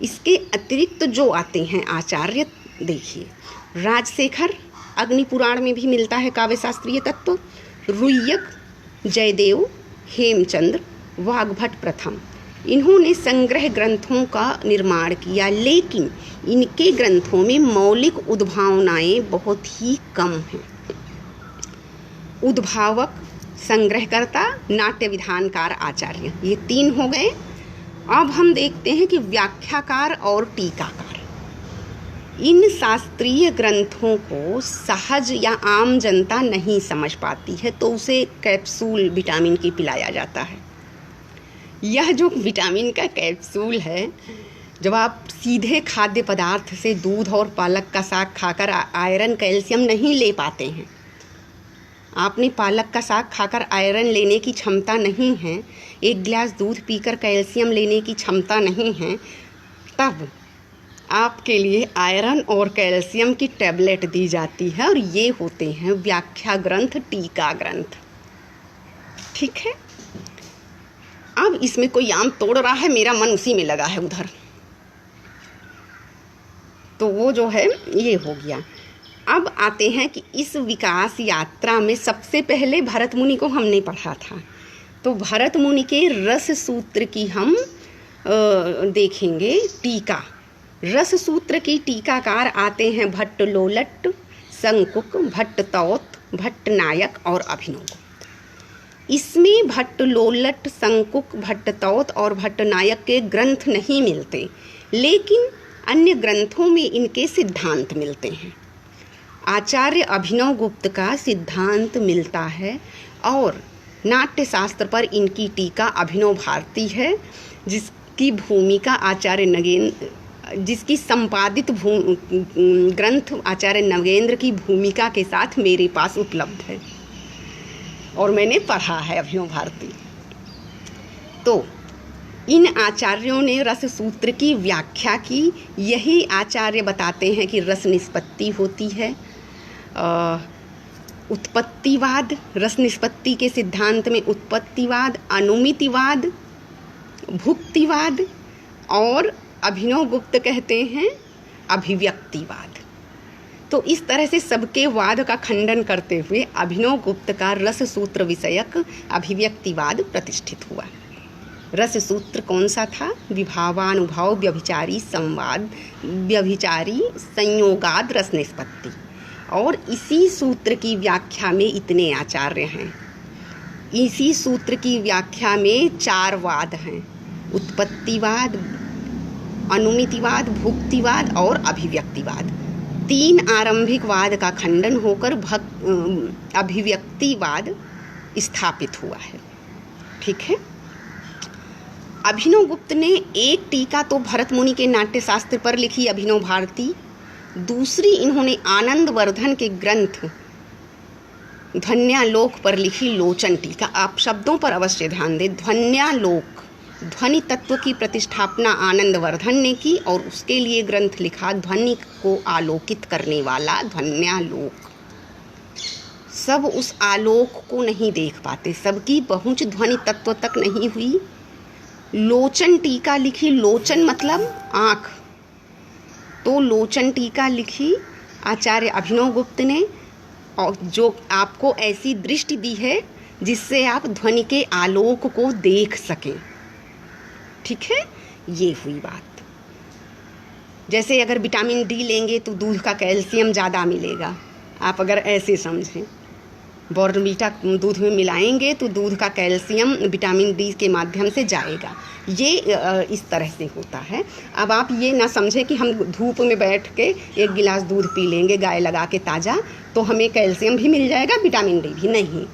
इसके अतिरिक्त जो आते हैं आचार्य, देखिए राजशेखर, अग्निपुराण में भी मिलता है काव्य शास्त्रीय तत्व, रुय्यक, जयदेव, हेमचंद्र, वाग्भट प्रथम, इन्होंने संग्रह ग्रंथों का निर्माण किया, लेकिन इनके ग्रंथों में मौलिक उद्भावनाएं बहुत ही कम हैं। उद्भावक, संग्रहकर्ता, नाट्य विधानकार आचार्य, ये तीन हो गए। अब हम देखते हैं कि व्याख्याकार और टीकाकार। इन शास्त्रीय ग्रंथों को सहज या आम जनता नहीं समझ पाती है, तो उसे कैप्सूल विटामिन की पिलाया जाता है। यह जो विटामिन का कैप्सूल है, जब आप सीधे खाद्य पदार्थ से दूध और पालक का साग खाकर आयरन कैल्शियम नहीं ले पाते हैं, आपने पालक का साग खाकर आयरन लेने की क्षमता नहीं है, एक गिलास दूध पीकर कैल्शियम लेने की क्षमता नहीं है, तब आपके लिए आयरन और कैल्शियम की टैबलेट दी जाती है, और ये होते हैं व्याख्या ग्रंथ, टीका ग्रंथ। ठीक है, अब इसमें कोई आम तोड़ रहा है, मेरा मन उसी में लगा है उधर, तो वो जो है ये हो गया। अब आते हैं कि इस विकास यात्रा में सबसे पहले भरत मुनि को हमने पढ़ा था, तो भरत मुनि के रस सूत्र की हम देखेंगे टीका। रस सूत्र की टीकाकार आते हैं भट्ट लोलट, संकुक, भट्ट तौत, भट्ट नायक और अभिनव। इसमें भट्ट लोलट, संकुक, भट्ट तौत और भट्ट नायक के ग्रंथ नहीं मिलते, लेकिन अन्य ग्रंथों में इनके सिद्धांत मिलते हैं। आचार्य अभिनव गुप्त का सिद्धांत मिलता है, और नाट्य शास्त्र पर इनकी टीका अभिनव भारती है, जिसकी भूमिका आचार्य नगेंद्र, जिसकी संपादित ग्रंथ आचार्य नगेंद्र की भूमिका के साथ मेरे पास उपलब्ध है और मैंने पढ़ा है अभिनव भारती। तो इन आचार्यों ने रस सूत्र की व्याख्या की। यही आचार्य बताते हैं कि रस निष्पत्ति होती है, उत्पत्तिवाद, रस निष्पत्ति के सिद्धांत में उत्पत्तिवाद, अनुमितिवाद, भुक्तिवाद, और अभिनव गुप्त कहते हैं अभिव्यक्तिवाद। तो इस तरह से सबके वाद का खंडन करते हुए अभिनव गुप्त का रस सूत्र विषयक अभिव्यक्तिवाद प्रतिष्ठित हुआ। रस सूत्र कौन सा था? विभावानुभाव व्यभिचारी संवाद व्यभिचारी संयोगाद रस निष्पत्ति। और इसी सूत्र की व्याख्या में इतने आचार्य हैं। इसी सूत्र की व्याख्या में 4 वाद हैं: उत्पत्तिवाद, अनुमितिवाद, भुक्तिवाद और अभिव्यक्तिवाद। 3 आरंभिक वाद का खंडन होकर अभिव्यक्तिवाद स्थापित हुआ है। ठीक है। अभिनव गुप्त ने एक टीका तो भरत मुनि के नाट्य शास्त्र पर लिखी, अभिनव भारती। दूसरी इन्होंने आनंदवर्धन के ग्रंथ ध्वन्यालोक पर लिखी लोचन टीका। आप शब्दों पर अवश्य ध्यान दें। ध्वन्यालोक, ध्वनि तत्व की प्रतिष्ठापना आनंदवर्धन ने की और उसके लिए ग्रंथ लिखा ध्वनि को आलोकित करने वाला ध्वन्यालोक। सब उस आलोक को नहीं देख पाते, सबकी पहुंच ध्वनि तत्व तक नहीं हुई, लोचन टीका लिखी, लोचन मतलब आँख, तो लोचन टीका लिखी आचार्य अभिनव गुप्त ने, और जो आपको ऐसी दृष्टि दी है जिससे आप ध्वनि के आलोक को देख सकें। ठीक है, ये हुई बात। जैसे अगर विटामिन डी लेंगे तो दूध का कैल्शियम ज़्यादा मिलेगा, आप अगर ऐसे समझें, बॉर्नवीटा दूध में मिलाएंगे तो दूध का कैल्शियम विटामिन डी के माध्यम से जाएगा। ये इस तरह से होता है। अब आप ये ना समझें कि हम धूप में बैठ के एक गिलास दूध पी लेंगे गाय लगा के ताज़ा तो हमें कैल्शियम भी मिल जाएगा, विटामिन डी भी नहीं।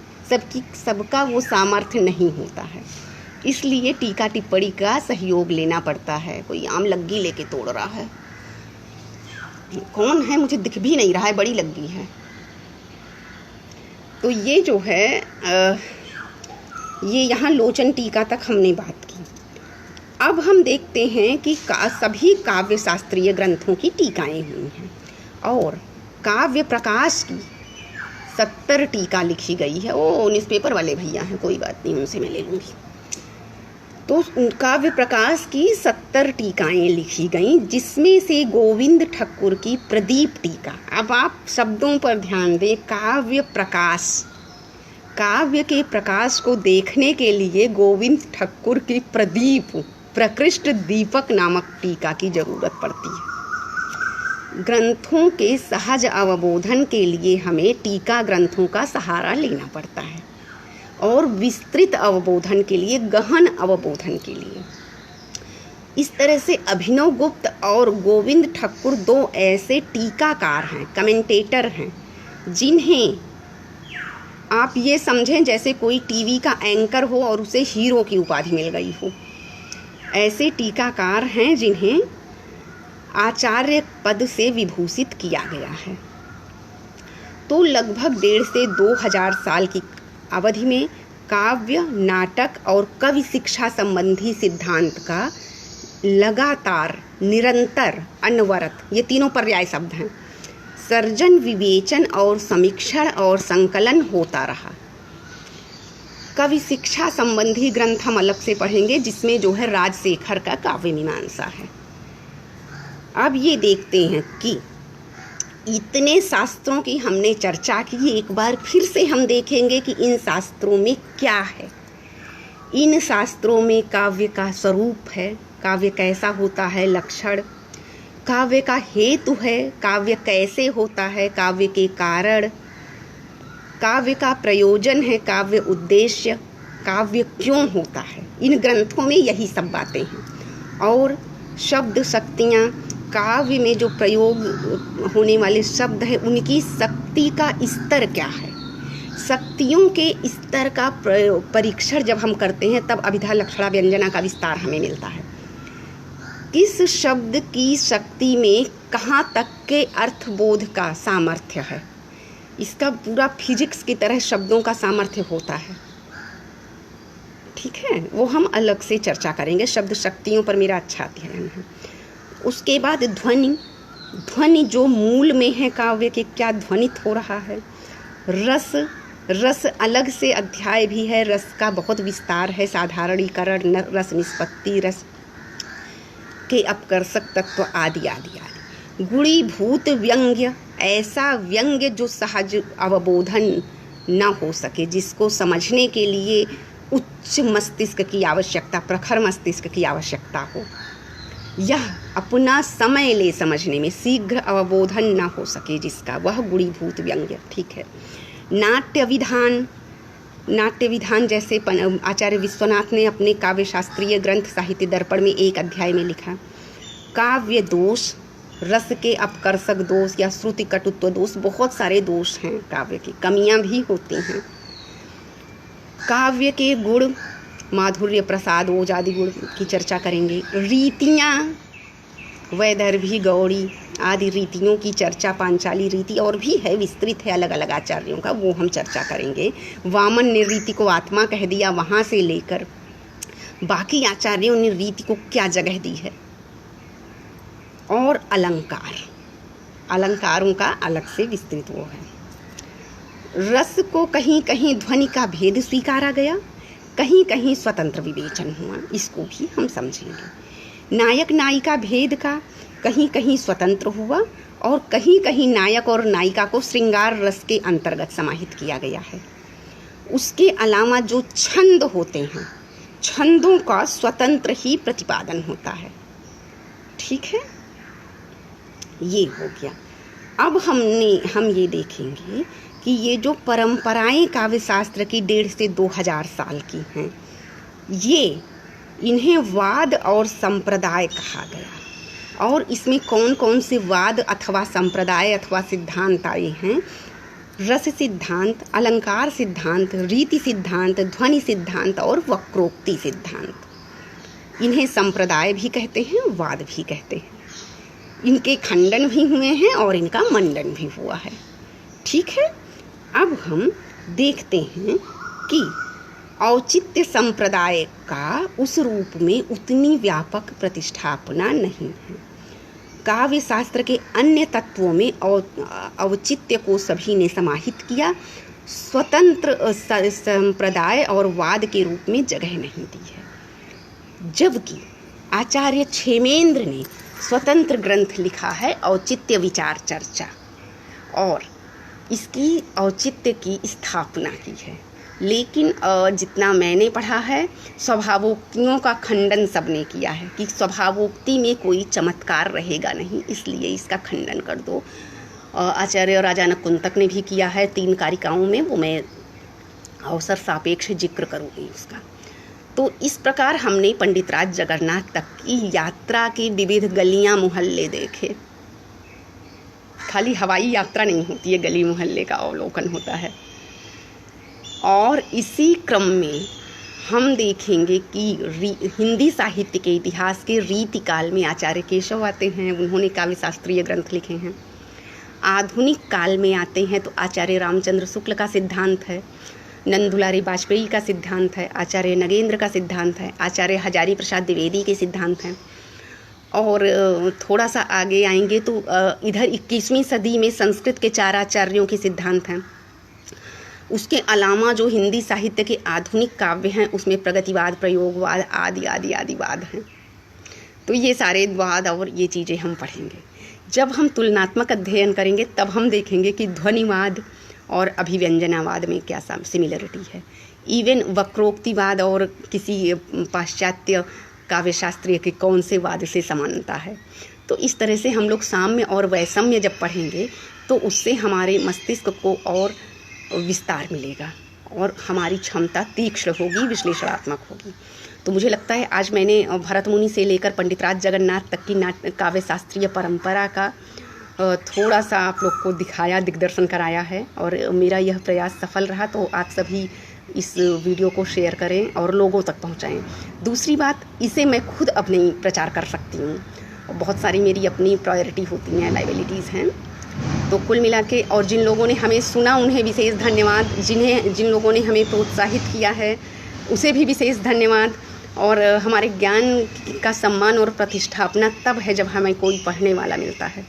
सबका वो सामर्थ्य नहीं होता है, इसलिए टीका टिप्पणी का सहयोग लेना पड़ता है। कोई आम लग्गी लेके तोड़ रहा है, कौन है मुझे दिख भी नहीं रहा है, बड़ी लग्गी है। तो ये जो है ये यहाँ लोचन टीका तक हमने बात की। अब हम देखते हैं कि सभी काव्य शास्त्रीय ग्रंथों की टीकाएं हुई हैं और काव्य प्रकाश की 70 टीका लिखी गई है। वो न्यूज़पेपर वाले भैया हैं, कोई बात नहीं, उनसे मैं ले लूँगी। तो काव्य प्रकाश की 70 टीकाएं लिखी गईं, जिसमें से गोविंद ठक्कुर की प्रदीप टीका। अब आप शब्दों पर ध्यान दें, काव्य प्रकाश, काव्य के प्रकाश को देखने के लिए गोविंद ठक्कुर की प्रदीप, प्रकृष्ट दीपक नामक टीका की जरूरत पड़ती है। ग्रंथों के सहज अवबोधन के लिए हमें टीका ग्रंथों का सहारा लेना पड़ता है और विस्तृत अवबोधन के लिए, गहन अवबोधन के लिए। इस तरह से अभिनव गुप्त और गोविंद ठक्कुर दो ऐसे टीकाकार हैं, कमेंटेटर हैं, जिन्हें आप ये समझें जैसे कोई टीवी का एंकर हो और उसे हीरो की उपाधि मिल गई हो। ऐसे टीकाकार हैं जिन्हें आचार्य पद से विभूषित किया गया है। तो लगभग 1.5 से 2000 साल की अवधि में काव्य, नाटक और कवि शिक्षा संबंधी सिद्धांत का लगातार, निरंतर, अनवरत, ये तीनों पर्याय शब्द हैं, सर्जन, विवेचन और समीक्षण और संकलन होता रहा। कवि शिक्षा संबंधी ग्रंथ हम अलग से पढ़ेंगे, जिसमें जो है राजशेखर का काव्य मीमांसा है। अब ये देखते हैं कि इतने शास्त्रों की हमने चर्चा की, एक बार फिर से हम देखेंगे कि इन शास्त्रों में क्या है। इन शास्त्रों में काव्य का स्वरूप है, काव्य कैसा होता है, लक्षण, काव्य का हेतु है, काव्य कैसे होता है, काव्य के कारण, काव्य का प्रयोजन है, काव्य उद्देश्य, काव्य क्यों होता है। इन ग्रंथों में यही सब बातें हैं। और शब्द शक्तियाँ, काव्य में जो प्रयोग होने वाले शब्द हैं उनकी शक्ति का स्तर क्या है, शक्तियों के स्तर का परीक्षण जब हम करते हैं तब अभिधा लक्षणा व्यंजना का विस्तार हमें मिलता है। किस शब्द की शक्ति में कहाँ तक के अर्थबोध का सामर्थ्य है, इसका पूरा फिजिक्स की तरह शब्दों का सामर्थ्य होता है। ठीक है, वो हम अलग से चर्चा करेंगे। शब्द शक्तियों पर मेरा अच्छा अध्ययन है। उसके बाद ध्वनि, ध्वनि जो मूल में है काव्य के, क्या ध्वनित हो रहा है। रस, रस अलग से अध्याय भी है, रस का बहुत विस्तार है, साधारणीकरण, रस निष्पत्ति, रस के अपकर्षक तत्व आदि आदि आदि। गुणीभूत व्यंग्य, ऐसा व्यंग्य जो सहज अवबोधन न हो सके, जिसको समझने के लिए उच्च मस्तिष्क की आवश्यकता, प्रखर मस्तिष्क की आवश्यकता हो, यह अपना समय ले समझने में शीघ्र अवबोधन न हो सके जिसका, वह गुणीभूत व्यंग्य। ठीक है। नाट्य विधान, नाट्य विधान जैसे आचार्य विश्वनाथ ने अपने काव्य शास्त्रीय ग्रंथ साहित्य दर्पण में एक अध्याय में लिखा। काव्य दोष, रस के अपकर्षक दोष या श्रुति कटुत्व दोष, बहुत सारे दोष हैं, काव्य की कमियां भी होती हैं। काव्य के गुण, माधुर्य, प्रसाद, ओज आदि गुण की चर्चा करेंगे। रीतियाँ, वैदर्भी, गौड़ी आदि रीतियों की चर्चा, पांचाली रीति और भी है, विस्तृत है अलग अलग आचार्यों का, वो हम चर्चा करेंगे। वामन ने रीति को आत्मा कह दिया, वहाँ से लेकर बाकी आचार्यों ने रीति को क्या जगह दी है। और अलंकार, अलंकारों का अलग से विस्तृत वो है। रस को कहीं कहीं ध्वनि का भेद स्वीकारा गया, कहीं कहीं स्वतंत्र विवेचन हुआ, इसको भी हम समझेंगे। नायक नायिका भेद का कहीं कहीं स्वतंत्र हुआ और कहीं कहीं नायक और नायिका को श्रृंगार रस के अंतर्गत समाहित किया गया है। उसके अलावा जो छंद होते हैं, छंदों का स्वतंत्र ही प्रतिपादन होता है। ठीक है, ये हो गया। अब हम ये देखेंगे कि ये जो परंपराएं काव्य शास्त्र की 150 से 2000 साल की हैं, ये इन्हें वाद और संप्रदाय कहा गया। और इसमें कौन कौन से वाद अथवा संप्रदाय अथवा सिद्धांत आए हैं? रस सिद्धांत, अलंकार सिद्धांत, रीति सिद्धांत, ध्वनि सिद्धांत और वक्रोक्ति सिद्धांत। इन्हें संप्रदाय भी कहते हैं, वाद भी कहते हैं। इनके खंडन भी हुए हैं और इनका मंडन भी हुआ है। ठीक है, अब हम देखते हैं कि औचित्य संप्रदाय का उस रूप में उतनी व्यापक प्रतिष्ठापना नहीं है। काव्य शास्त्र के अन्य तत्वों में औचित्य को सभी ने समाहित किया, स्वतंत्र संप्रदाय और वाद के रूप में जगह नहीं दी है। जबकि आचार्य क्षेमेंद्र ने स्वतंत्र ग्रंथ लिखा है औचित्य विचार चर्चा, और इसकी औचित्य की स्थापना की है। लेकिन जितना मैंने पढ़ा है, स्वभावोक्तियों का खंडन सबने किया है कि स्वभावोक्ति में कोई चमत्कार रहेगा नहीं, इसलिए इसका खंडन कर दो। आचार्य राजानक कुंतक ने भी किया है 3 कारिकाओं में, वो मैं अवसर सापेक्ष जिक्र करूँगी उसका। तो इस प्रकार हमने पंडित राज जगन्नाथ तक की यात्रा की विविध गलियां मोहल्ले देखे। खाली हवाई यात्रा नहीं होती है, गली मोहल्ले का अवलोकन होता है। और इसी क्रम में हम देखेंगे कि हिंदी साहित्य के इतिहास के रीति काल में आचार्य केशव आते हैं, उन्होंने काव्य शास्त्रीय ग्रंथ लिखे हैं। आधुनिक काल में आते हैं तो आचार्य रामचंद्र शुक्ल का सिद्धांत है, नंदुलारी वाजपेयी का सिद्धांत है, आचार्य नगेंद्र का सिद्धांत है, आचार्य हजारी प्रसाद द्विवेदी के सिद्धांत हैं। और थोड़ा सा आगे आएंगे तो इधर 21वीं सदी में संस्कृत के 4 आचार्यों के सिद्धांत हैं। उसके अलावा जो हिंदी साहित्य के आधुनिक काव्य हैं उसमें प्रगतिवाद, प्रयोगवाद आदि आदि आदि वाद हैं। तो ये सारे वाद और ये चीज़ें हम पढ़ेंगे। जब हम तुलनात्मक अध्ययन करेंगे तब हम देखेंगे कि ध्वनिवाद और अभिव्यंजनावाद में क्या सिमिलरिटी है। इवन वक्रोक्तिवाद और किसी पाश्चात्य काव्यशास्त्रीय के कौन से वाद से समानता है। तो इस तरह से हम लोग साम्य और वैषम्य जब पढ़ेंगे तो उससे हमारे मस्तिष्क को और विस्तार मिलेगा और हमारी क्षमता तीक्ष्ण होगी, विश्लेषणात्मक होगी। तो मुझे लगता है आज मैंने भरत मुनि से लेकर पंडित राज जगन्नाथ तक की काव्य शास्त्रीय परंपरा का थोड़ा सा आप लोग को दिखाया, दिग्दर्शन कराया है। और मेरा यह प्रयास सफल रहा तो आप सभी इस वीडियो को शेयर करें और लोगों तक पहुंचाएं। दूसरी बात, इसे मैं खुद अपने प्रचार कर सकती हूं। बहुत सारी मेरी अपनी प्रायोरिटी होती हैं, लाइबिलिटीज़ हैं। तो कुल मिला के, और जिन लोगों ने हमें सुना उन्हें विशेष धन्यवाद, जिन लोगों ने हमें प्रोत्साहित किया है उसे भी विशेष धन्यवाद। और हमारे ज्ञान का सम्मान और प्रतिष्ठापना तब है जब हमें कोई पढ़ने वाला मिलता है।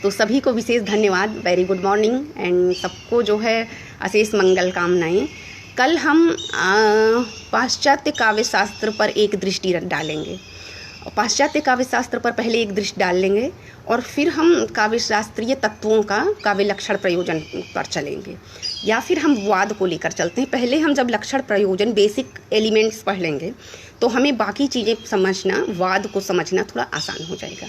तो सभी को विशेष धन्यवाद, वेरी गुड मॉर्निंग एंड सबको जो है अशेष मंगल कामनाएं। कल हम पाश्चात्य काव्य शास्त्र पर एक दृष्टि डालेंगे। पाश्चात्य काव्य शास्त्र पर पहले एक दृष्टि डाल लेंगे और फिर हम काव्य शास्त्रीय तत्वों का काव्य लक्षण प्रयोजन पर चलेंगे, या फिर हम वाद को लेकर चलते हैं। पहले हम जब लक्षण प्रयोजन बेसिक एलिमेंट्स पढ़ लेंगे तो हमें बाकी चीज़ें समझना, वाद को समझना थोड़ा आसान हो जाएगा।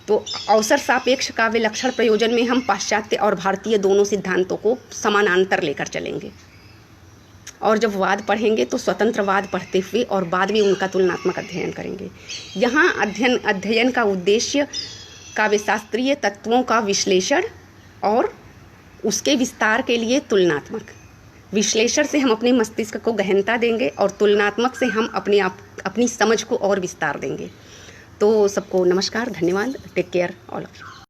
तो अवसर सापेक्ष काव्य लक्षण प्रयोजन में हम पाश्चात्य और भारतीय दोनों सिद्धांतों को समानांतर लेकर चलेंगे। और जब वाद पढ़ेंगे तो स्वतंत्रवाद पढ़ते हुए और बाद में उनका तुलनात्मक अध्ययन करेंगे। यहाँ अध्ययन का उद्देश्य काव्यशास्त्रीय तत्वों का विश्लेषण और उसके विस्तार के लिए तुलनात्मक विश्लेषण से हम अपने मस्तिष्क को गहनता देंगे और तुलनात्मक से हम अपनी समझ को और विस्तार देंगे। तो सबको नमस्कार, धन्यवाद, take care all of you.